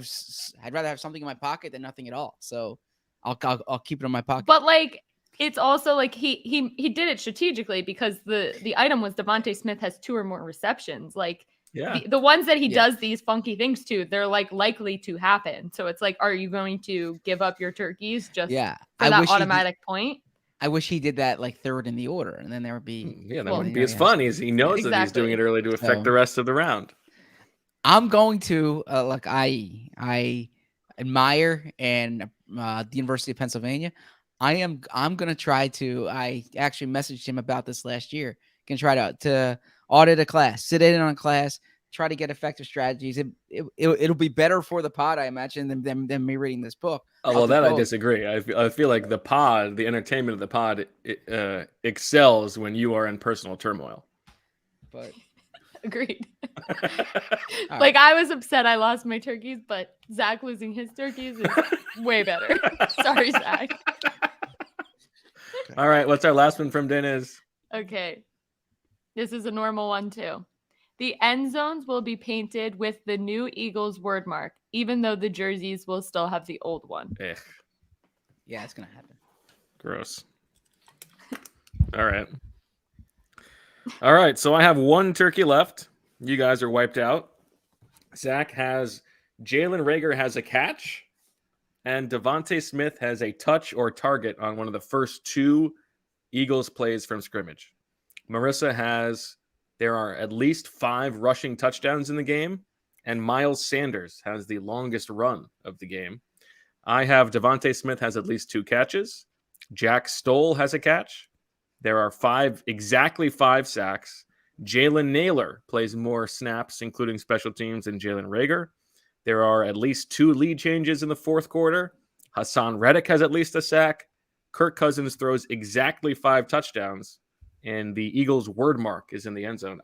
something in my pocket than nothing at all. So I'll keep it in my pocket. But like it's also like he did it strategically because the item was Devonte Smith has 2 or more receptions. Like the ones that he does these funky things to, they're like likely to happen. So it's like, are you going to give up your turkeys just for that automatic point? I wish he did that like third in the order, and then there would be that wouldn't be as fun as he knows that he's doing it early to affect the rest of the round. I'm going to I admire and the University of Pennsylvania. I'm going to try to. I actually messaged him about this last year. Can try to audit a class, sit in on a class, try to get effective strategies. It'll be better for the pod, I imagine, than me reading this book. Oh well, that I disagree. I feel like the pod, the entertainment of the pod, excels when you are in personal turmoil. But. Agreed. Like I was upset I lost my turkeys, but Zach losing his turkeys is way better. Sorry, Zach. All right, what's our last one from Dennis? Okay. This is a normal one too. The end zones will be painted with the new Eagles word mark, even though the jerseys will still have the old one. Ugh. Yeah, it's gonna happen. Gross. All right. So I have 1 turkey left. You guys are wiped out. Zach has Jalen Reagor has a catch, and Devonte Smith has a touch or target on one of the first 2 Eagles plays from scrimmage. Marissa has there are at least 5 rushing touchdowns in the game, and Miles Sanders has the longest run of the game. I have Devonte Smith has at least 2 catches. Jack Stoll has a catch. There are exactly 5 sacks. Jalen Naylor plays more snaps, including special teams, than Jalen Reagor. There are at least 2 lead changes in the fourth quarter. Hassan Reddick has at least a sack. Kirk Cousins throws exactly 5 touchdowns, and the Eagles' word mark is in the end zone.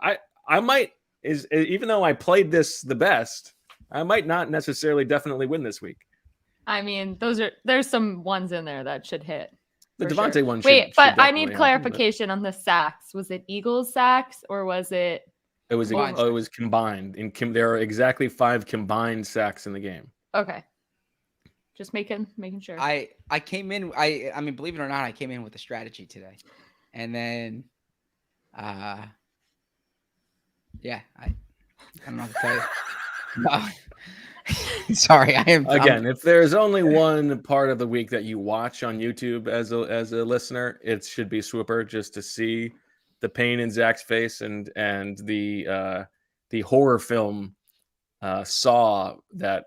I might, even though I played this the best, I might not necessarily definitely win this week. I mean, there's some ones in there that should hit. The Devonte one should. Wait, but should I need clarification on the sacks. Was it Eagles sacks or was it? It was combined. There are exactly 5 combined sacks in the game. Okay. Just making sure. I came in. I mean, believe it or not, I came in with a strategy today, and then, I don't know what to tell you. No. Sorry, If there's only one part of the week that you watch on YouTube as a listener, it should be Swooper, just to see the pain in Zach's face and the horror film Saw that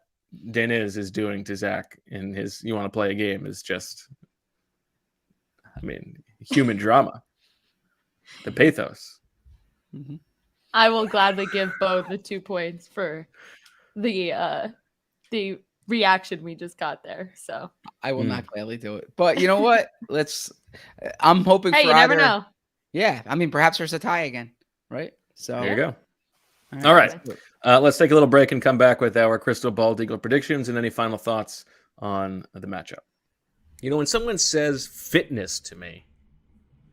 Dennis is doing to Zach in his "You Want to Play a Game" is just, I mean, human drama. The pathos. Mm-hmm. I will gladly give Bo the 2 points for the reaction we just got there. So I will not gladly do it. But you know what? I'm hoping hey, for you never know. Yeah, I mean, perhaps there's a tie again, right? So there you go. All right. Let's take a little break and come back with our crystal ball eagle predictions and any final thoughts on the matchup. You know, when someone says fitness to me,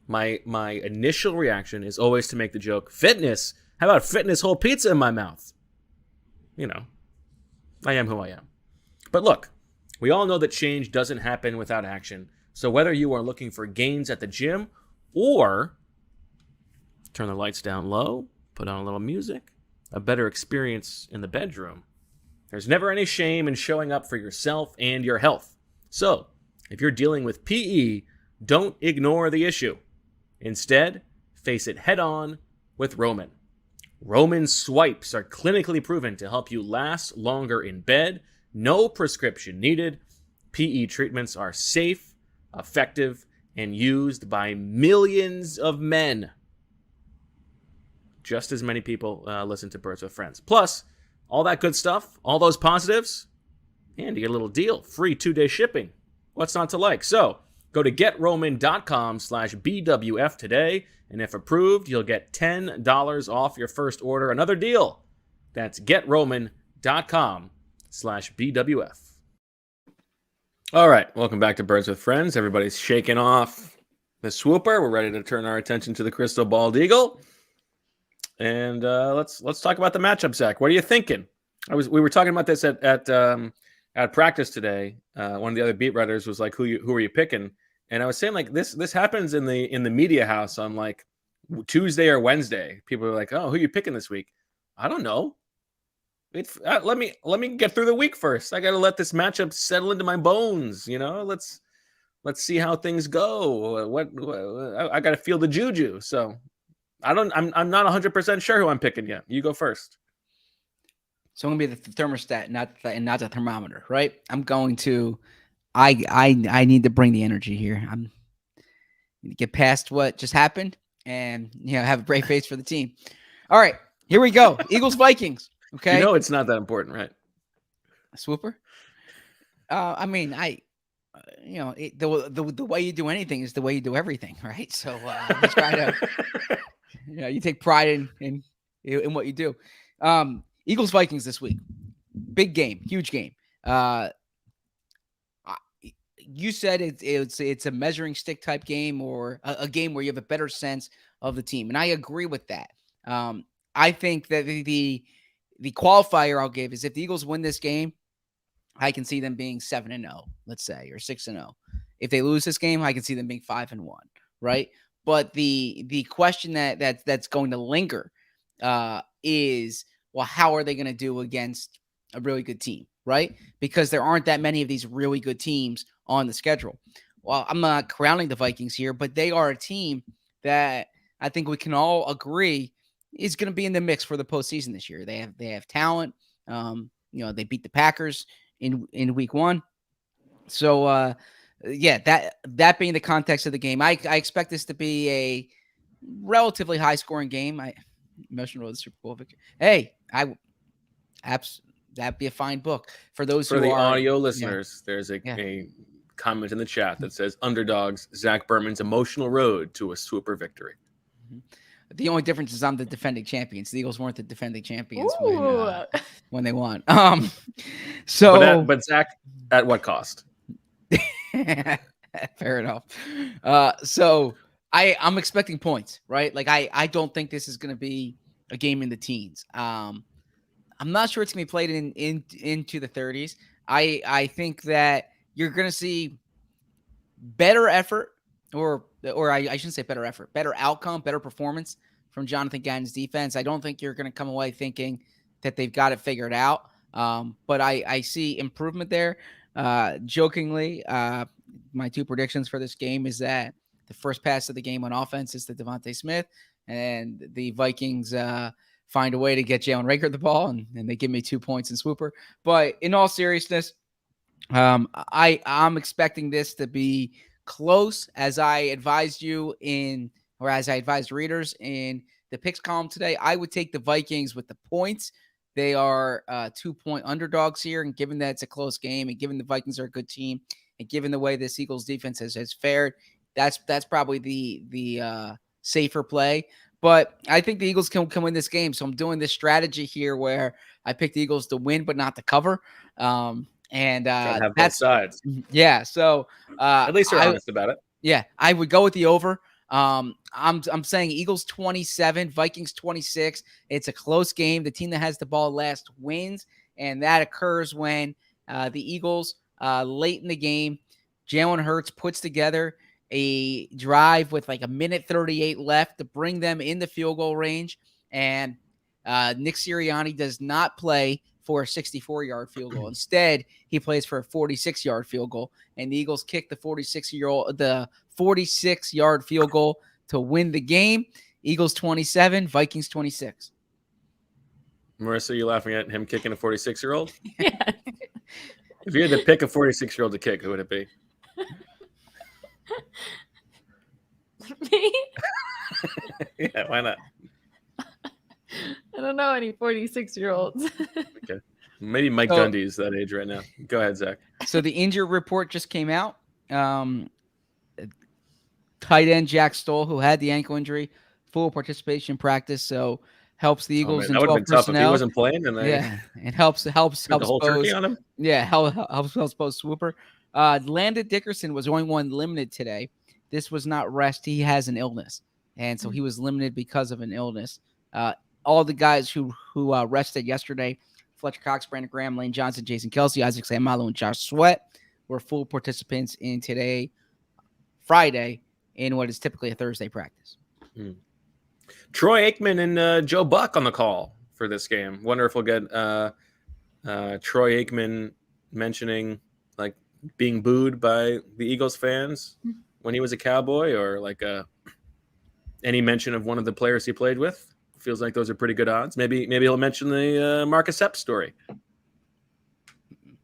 my initial reaction is always to make the joke, fitness? How about fitness whole pizza in my mouth? You know, I am who I am. But look, we all know that change doesn't happen without action. So whether you are looking for gains at the gym or turn the lights down low, put on a little music, a better experience in the bedroom, there's never any shame in showing up for yourself and your health. So if you're dealing with PE, don't ignore the issue. Instead, face it head on with Roman. Roman swipes are clinically proven to help you last longer in bed. No prescription needed. PE treatments are safe, effective, and used by millions of men. Just as many people listen to Birds with Friends. Plus, all that good stuff, all those positives, and you get a little deal. Free 2-day shipping. What's not to like? So, go to getroman.com/BWF today, and if approved, you'll get $10 off your first order. Another deal. That's getroman.com/BWF. All right, welcome back to Birds with Friends. Everybody's shaking off the swooper. We're ready to turn our attention to the crystal bald eagle. And let's talk about the matchup, Zach. What are you thinking? We were talking about this at practice today. One of the other beat writers was like, "Who are you picking?" And I was saying like this happens in the media house on like Tuesday or Wednesday. People are like, "Oh, who are you picking this week?" I don't know. Let me get through the week first. I got to let this matchup settle into my bones. You know, let's see how things go. I got to feel the juju. So I'm not 100% sure who I'm picking yet. You go first. So I'm gonna be the thermostat, not the thermometer, right? I'm going to. I need to bring the energy here. I'm need to get past what just happened and have a brave face for the team. All right, here we go. Eagles Vikings. Okay. You know it's not that important, right? Swooper. I mean, the way you do anything is the way you do everything, right? So we try to, you take pride in what you do. Eagles Vikings this week, big game, huge game. You said it's a measuring stick type game or a game where you have a better sense of the team, and I agree with that. I think that the qualifier I'll give is if the Eagles win this game, I can see them being 7-0, let's say, or 6-0. If they lose this game, I can see them being 5-1, right? But the question that's going to linger is, well, how are they going to do against a really good team, right? Because there aren't that many of these really good teams on the schedule. Well, I'm not crowning the Vikings here, but they are a team that I think we can all agree is going to be in the mix for the postseason this year. They have talent. They beat the Packers in week 1. So, that being the context of the game, I expect this to be a relatively high scoring game. Emotional the Super Bowl victory. Hey, Epps, that'd be a fine book for those for who the are audio listeners. There's a comment in the chat that says underdogs Zach Berman's emotional road to a Swooper victory. The only difference is I'm the defending champions. The Eagles weren't the defending champions when they won. But Zach, at what cost? Fair enough. So I'm expecting points, right? Like I don't think this is going to be a game in the teens. I'm not sure it's going to be played into the 30s. I think that you're going to see better effort, or I shouldn't say better effort, better outcome, better performance from Jonathan Gannon's defense. I don't think you're going to come away thinking that they've got it figured out. But I see improvement there. Jokingly, my 2 predictions for this game is that the first pass of the game on offense is to Devonte Smith, and the Vikings find a way to get Jalen Reagor the ball, and they give me 2 points in Swooper. But in all seriousness, I'm expecting this to be close, as I advised as I advised readers in the picks column today. I would take the Vikings with the points. They are 2-point underdogs here, and given that it's a close game, and given the Vikings are a good team, and given the way this Eagles defense has fared, that's probably the safer play. But I think the Eagles can win this game. So I'm doing this strategy here where I pick the Eagles to win, but not to cover. Gotta have both That's sides. yeah. So At least they're I honest about it. yeah, I would go with the over. I'm saying Eagles 27, Vikings 26. It's a close game. The team that has the ball last wins, and that occurs when the Eagles late in the game, Jalen Hurts puts together a drive with like a minute 38 left to bring them in the field goal range, and Nick Sirianni does not play for a 64-yard field goal. Instead, he plays for a 46-yard field goal, and the Eagles kick the 46-yard field goal to win the game. Eagles 27, Vikings 26. Marissa, you laughing at him kicking a 46-year-old? Yeah. If you had to pick a 46-year-old to kick, who would it be? Me? Yeah, why not? I don't know any 46-year-olds. Okay. Maybe Mike Gundy is that age right now. Go ahead, Zach. So the injury report just came out. Tight end Jack Stoll, who had the ankle injury, full participation in practice, so helps the Eagles in that would have 12 been tough if he personnel. wasn't playing. And Yeah, it helps the whole turkey pose. on him. Yeah, helps pose Swooper. Landon Dickerson was the only one limited today. This was not rest. He has an illness, and so he was limited because of an illness. All the guys who rested yesterday, Fletcher Cox, Brandon Graham, Lane Johnson, Jason Kelsey, Isaac Seumalo, and Josh Sweat, were full participants in today, Friday, in what is typically a Thursday practice. Troy Aikman and Joe Buck on the call for this game. Wonder if we'll get Troy Aikman mentioning like being booed by the Eagles fans when he was a Cowboy, or like any mention of one of the players he played with. Feels like those are pretty good odds. Maybe he'll mention the Marcus Epps story.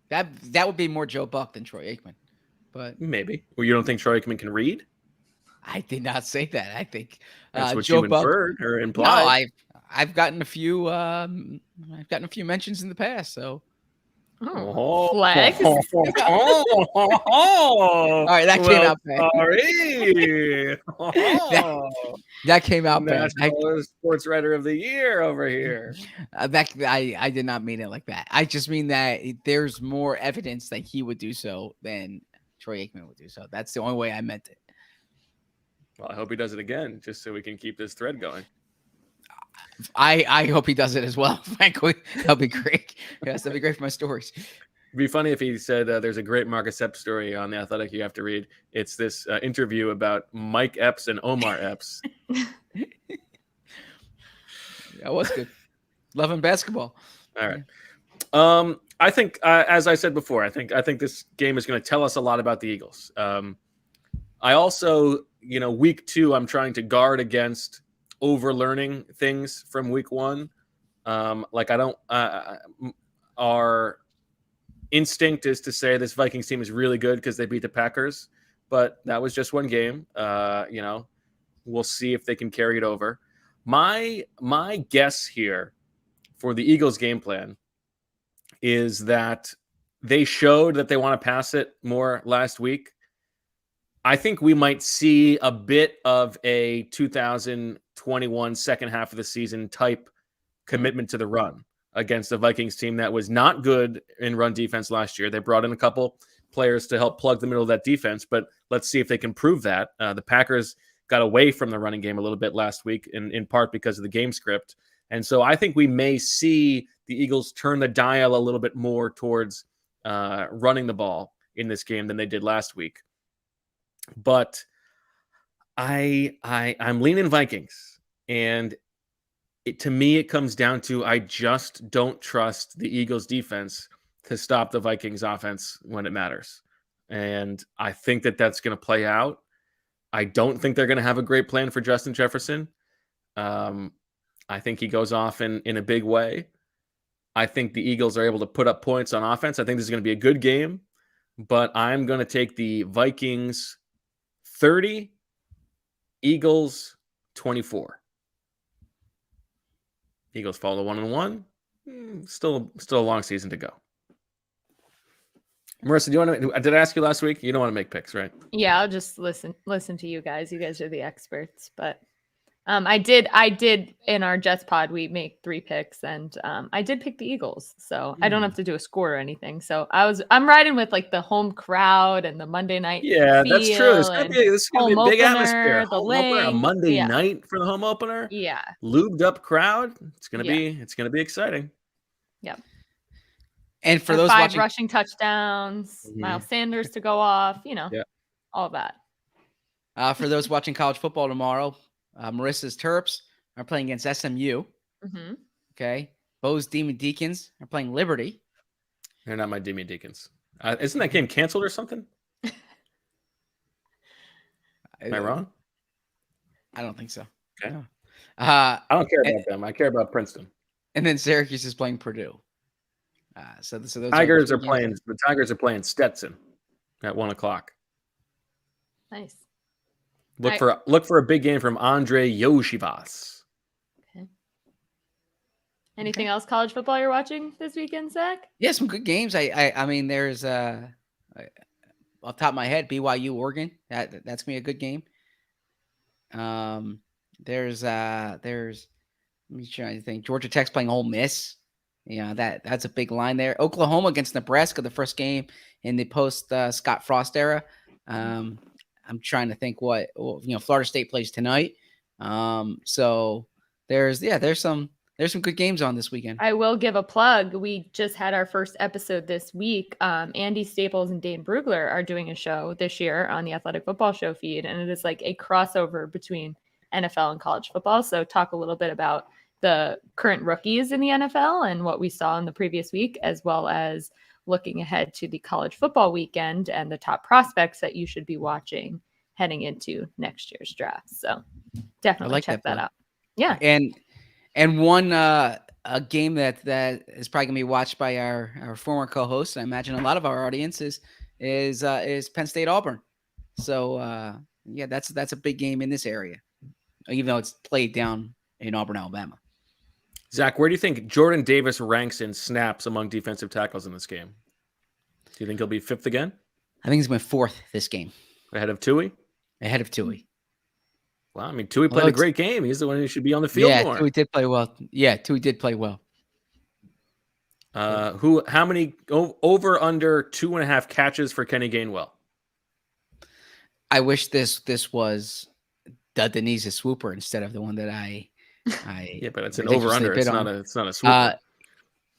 That would be more Joe Buck than Troy Aikman, but maybe. Well, you don't think Troy Aikman can read? I did not say that. I think That's what Joe you Buck, inferred or implied. No, I've gotten a few mentions in the past. So Flex. all right, that came out bad. Sorry. That came out bad. National Sports Writer of the Year over here. I did not mean it like that. I just mean that there's more evidence that he would do so than Troy Aikman would do so. That's the only way I meant it. Well, I hope he does it again, just so we can keep this thread going. I hope he does it as well. Frankly, that'll be great. Yes, that'd be great for my stories. It'd be funny if he said there's a great Marcus Epps story on The Athletic you have to read. It's this interview about Mike Epps and Omar Epps. That was good. Loving basketball. All right. I think, as I said before, I think this game is going to tell us a lot about the Eagles. I also, week 2, I'm trying to guard against overlearning things from week 1. Our instinct is to say this Vikings team is really good because they beat the Packers, but that was just one game. We'll see if they can carry it over. My guess here for the Eagles game plan is that they showed that they want to pass it more last week. I think we might see a bit of a 2021 second half of the season type commitment to the run against a Vikings team that was not good in run defense last year. They brought in a couple players to help plug the middle of that defense, but let's see if they can prove that. The Packers got away from the running game a little bit last week, in part because of the game script. And so I think we may see the Eagles turn the dial a little bit more towards running the ball in this game than they did last week. But I'm leaning Vikings, and to me it comes down to I just don't trust the Eagles defense to stop the Vikings offense when it matters, and I think that that's going to play out. I don't think they're going to have a great plan for Justin Jefferson. I think he goes off in a big way. I think the Eagles are able to put up points on offense. I think this is going to be a good game, but I'm going to take the Vikings 30, Eagles 24. Eagles fall to 1-1. Still a long season to go. Marissa, did I ask you last week? You don't want to make picks, right? Yeah, I'll just listen to you guys. You guys are the experts, but I did in our Jets pod, we make 3 picks, and I did pick the Eagles, so I don't have to do a score or anything. So I'm riding with like the home crowd and the Monday night Yeah, that's true. feel and This is gonna be home a big atmosphere. opener, the Home opener, a link. Monday Yeah, night for the home opener. yeah, Lubed up crowd. It's gonna Yeah. be exciting. yeah. And for Our those 5 watching, rushing touchdowns, Mhm. Miles Sanders to go off, Yeah. all that. for those watching college football tomorrow, Marissa's Terps are playing against SMU. Hmm. Okay, Bo's Demon Deacons are playing Liberty. They're not my Demon Deacons. Isn't that game canceled or something? Am I wrong? I don't think so. Okay. No. I don't care about them. I care about Princeton. And then Syracuse is playing Purdue. So those Tigers are are playing. The Tigers are playing Stetson at 1:00. Nice. Look for a big game from Andre Yoshivas. Anything else college football you're watching this weekend, Zach? Yeah, some good games. I mean, there's off the top of my head, BYU Oregon. That's gonna be a good game. There's let me try to think. Georgia Tech's playing Ole Miss. Yeah, that's a big line there. Oklahoma against Nebraska, the first game in the post Scott Frost era. I'm trying to think what Florida State plays tonight. So there's some good games on this weekend. I will give a plug. We just had our first episode this week. Andy Staples and Dane Brugler are doing a show this year on the Athletic Football Show feed, and it is like a crossover between NFL and college football. So talk a little bit about the current rookies in the NFL and what we saw in the previous week, as well as looking ahead to the college football weekend and the top prospects that you should be watching heading into next year's draft. So definitely check that out. Yeah. And one a game that is probably gonna be watched by our former co-host, and I imagine a lot of our audience is Penn State Auburn. So yeah, that's a big game in this area, even though it's played down in Auburn, Alabama. Zach, where do you think Jordan Davis ranks in snaps among defensive tackles in this game? Do you think he'll be 5th again? I think he's my 4th this game. Ahead of Tui? Ahead of Tui. Well, I mean, Tui played a great game. He's the one who should be on the field more. Yeah, Tui did play well. Yeah, Tui did play well. How many over under 2.5 catches for Kenny Gainwell? I wish this was Denise's swooper instead of the one that I yeah, but it's an over under. It's not a swooper.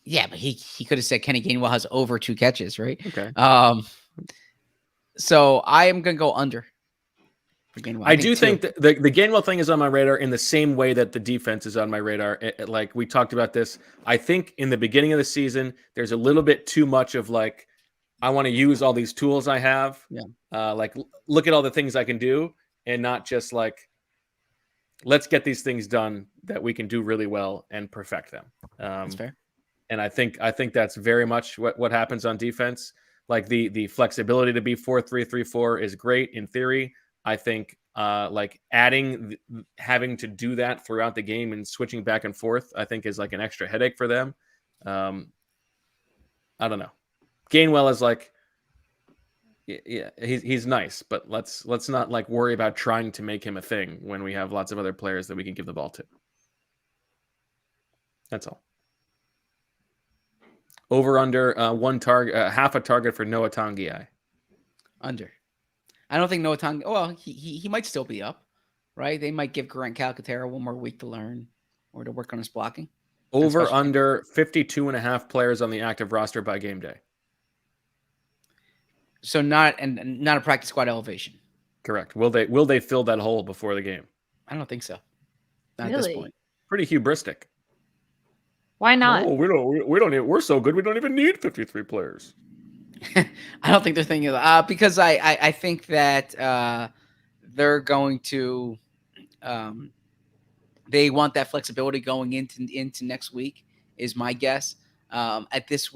Yeah, but he could have said Kenny Gainwell has over 2 catches, right? Okay. So I am gonna go under. I do think that the Gainwell thing is on my radar in the same way that the defense is on my radar. Like we talked about this, I think in the beginning of the season, there's a little bit too much of like, I want to use all these tools I have. Yeah. Like look at all the things I can do, and not just like, let's get these things done that we can do really well and perfect them. That's fair. And I think that's very much what happens on defense. Like the flexibility to be 4-3-3-4 is great in theory. I think like having to do that throughout the game and switching back and forth, I think is like an extra headache for them. I don't know. Gainwell is like, yeah, he's nice, but let's not like worry about trying to make him a thing when we have lots of other players that we can give the ball to. That's all. Over under one target, half a target for Noah Tongiai. Under. I don't think Noah Tongiai. Well, he might still be up, right? They might give Grant Calcaterra one more week to learn or to work on his blocking. Over under 52.5 players on the active roster by game day. So not a practice squad elevation. Correct. Will they fill that hole before the game? I don't think so. Not Really? at this point. Pretty hubristic. Why not? Oh, we're so good we don't even need 53 players. I don't think they're thinking of that because I think that they're going to they want that flexibility going into next week is my guess. At this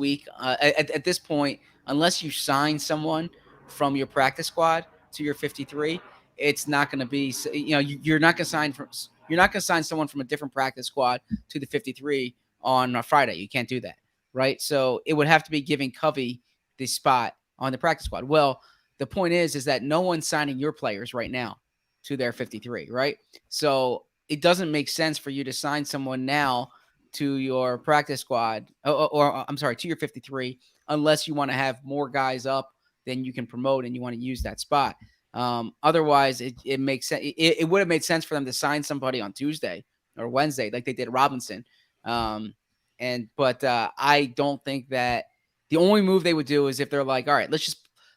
point, unless you sign someone from your practice squad to your 53, it's not going to be you're not going to sign someone from a different practice squad to the 53 on a Friday. You can't do that, right? So it would have to be giving Covey the spot on the practice squad. Well, the point is that no one's signing your players right now to their 53, right? So it doesn't make sense for you to sign someone now to your practice squad, or I'm sorry, to your 53, unless you want to have more guys up than you can promote and you want to use that spot. Otherwise, it makes sense. It would have made sense for them to sign somebody on Tuesday or Wednesday, like they did Robinson. But I don't think that the only move they would do is if they're like, all right, let's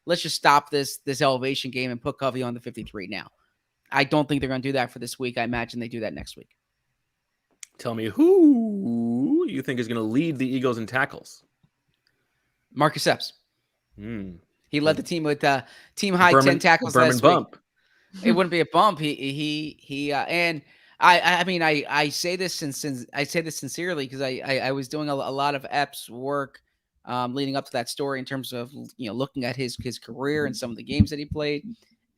just stop this elevation game and put Covey on the 53 now. I don't think they're going to do that for this week. I imagine they do that next week. Tell me who you think is going to lead the Eagles in tackles. Marcus Epps. He led the team with team high 10 tackles Berman last bump. week. It wouldn't be a bump. And I mean, I say this sincerely because I was doing a lot of Epps work leading up to that story in terms of, looking at his career and some of the games that he played.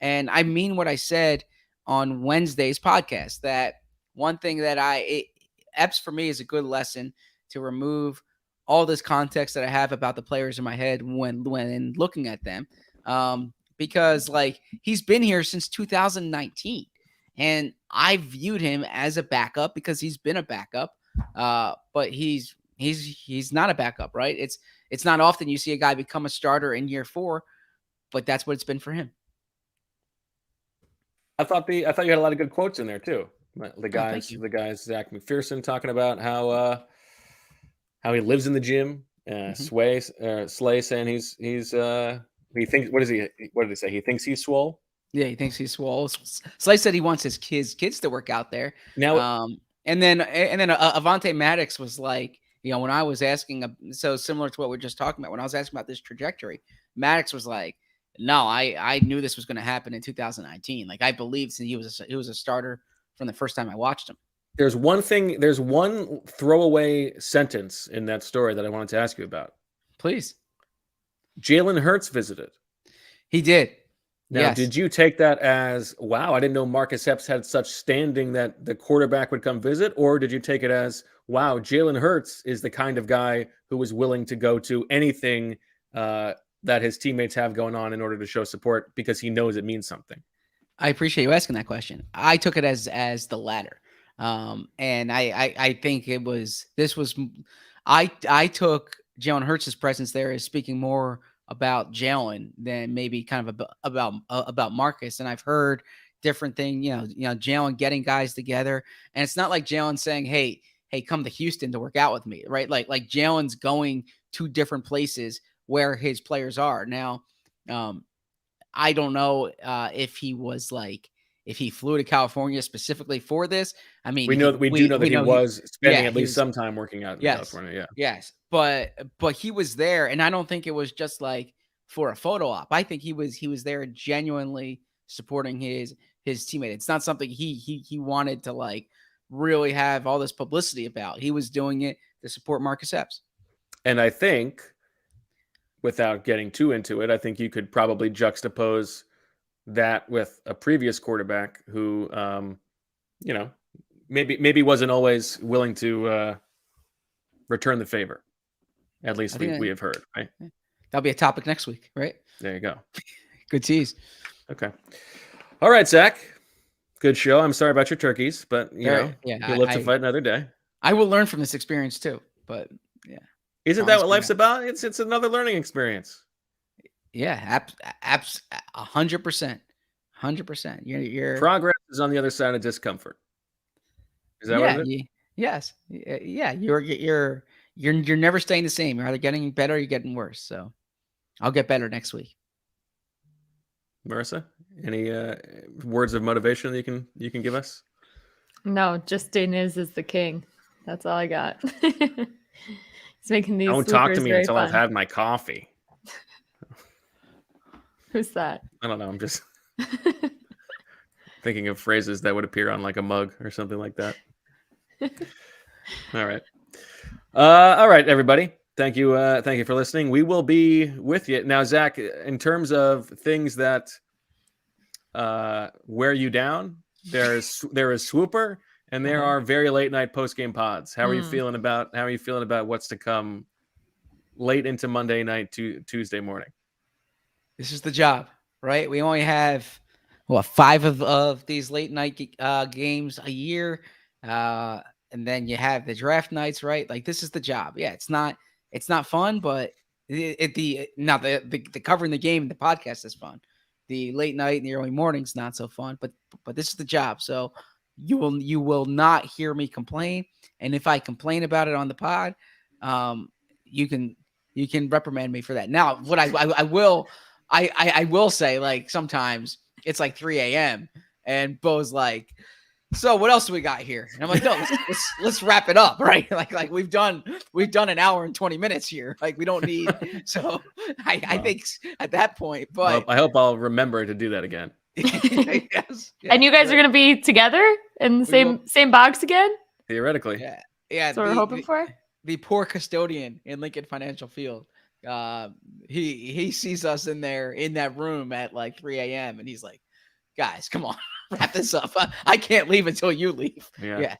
And I mean what I said on Wednesday's podcast, that one thing that Epps for me is a good lesson to remove all this context that I have about the players in my head when looking at them. Because like he's been here since 2019 and I viewed him as a backup because he's been a backup. But he's not a backup, right? It's not often you see a guy become a starter in year 4, but that's what it's been for him. I thought you had a lot of good quotes in there too. The guys, Zach McPherson talking about how he lives in the gym. Slay saying he thinks, what did he say? He thinks he's swole. Yeah, he thinks he's swole. Slay said he wants his kids to work out there. Now, and then Avonte Maddox was like, when I was asking, so similar to what we're just talking about, when I was asking about this trajectory, Maddox was like, no, I knew this was going to happen in 2019. Like I believed he was a starter from the first time I watched him. There's one throwaway sentence in that story that I wanted to ask you about. Please. Jalen Hurts visited. He did. Now, yes. Did you take that as, wow, I didn't know Marcus Epps had such standing that the quarterback would come visit? Or did you take it as, wow, Jalen Hurts is the kind of guy who is willing to go to anything that his teammates have going on in order to show support because he knows it means something? I appreciate you asking that question. I took it as the latter. And I think I took Jalen Hurts' presence there as speaking more about Jalen than maybe kind of about Marcus. And I've heard different things, Jalen getting guys together. And it's not like Jalen saying, hey, come to Houston to work out with me, right? Like Jalen's going to different places where his players are. Now, I don't know if he flew to California specifically for this. I mean, we do know that he was spending at least some time working out in California. Yeah. Yes. But he was there, and I don't think it was just like for a photo op. I think he was there genuinely supporting his teammate. It's not something he wanted to like really have all this publicity about. He was doing it to support Marcus Epps. And I think, without getting too into it, I think you could probably juxtapose that with a previous quarterback who, maybe wasn't always willing to return the favor. At least we have heard, right? That'll be a topic next week, right? There you go. Good tease. Okay. All right, Zach. Good show. I'm sorry about your turkeys, but you'll live to fight another day. I will learn from this experience too, but yeah. Isn't that what life's about? It's another learning experience. Yeah, 100%. 100%. Your progress is on the other side of discomfort. Is that what it is? Yes. Yeah. You're never staying the same. You're either getting better or you're getting worse. So I'll get better next week. Marissa, any words of motivation that you can give us? No, Justin is the king. That's all I got. He's making these. Don't talk to me until I've had my coffee. Who's that? I don't know. I'm just thinking of phrases that would appear on like a mug or something like that. All right. All right, everybody. Thank you for listening. We will be with you now, Zach. In terms of things that wear you down, there is Swooper, and there are very late night post game pods. How are you feeling about what's to come late into Monday night to Tuesday morning? This is the job, right? We only have 5 of these late night games a year, and then you have the draft nights, right? Like this is the job. Yeah, it's not fun, but the covering the game, the podcast is fun. The late night and the early mornings not so fun, but this is the job. So you will not hear me complain, and if I complain about it on the pod, you can reprimand me for that. Now, what I will say, like sometimes it's like 3 a.m. and Bo's like, so what else do we got here? And I'm like, no, let's wrap it up, right? Like we've done an hour and 20 minutes here. Like we don't need. So I think at that point, but I hope I'll remember to do that again. Yes, And you guys are going to be together in the same box again? Theoretically. Yeah. That's what we're hoping for. The poor custodian in Lincoln Financial Field. He sees us in that room at like 3 a.m. and he's like, guys, come on, wrap this up. I can't leave until you leave. Yeah.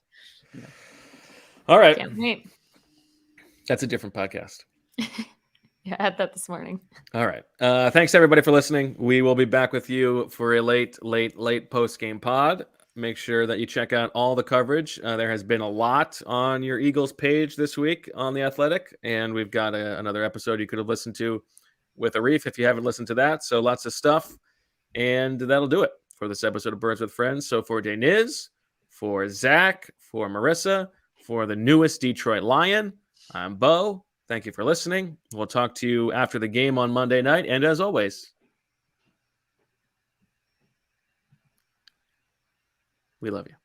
All right. Can't wait. That's a different podcast. Yeah, I had that this morning. All right. Thanks everybody for listening. We will be back with you for a late post-game pod. Make sure that you check out all the coverage. There has been a lot on your Eagles page this week on The Athletic, and we've got another episode you could have listened to with Arif if you haven't listened to that. So lots of stuff, and that'll do it for this episode of Birds with Friends. So for Deniz, for Zach, for Marissa, for the newest Detroit Lion, I'm Bo. Thank you for listening. We'll talk to you after the game on Monday night, and as always, we love you.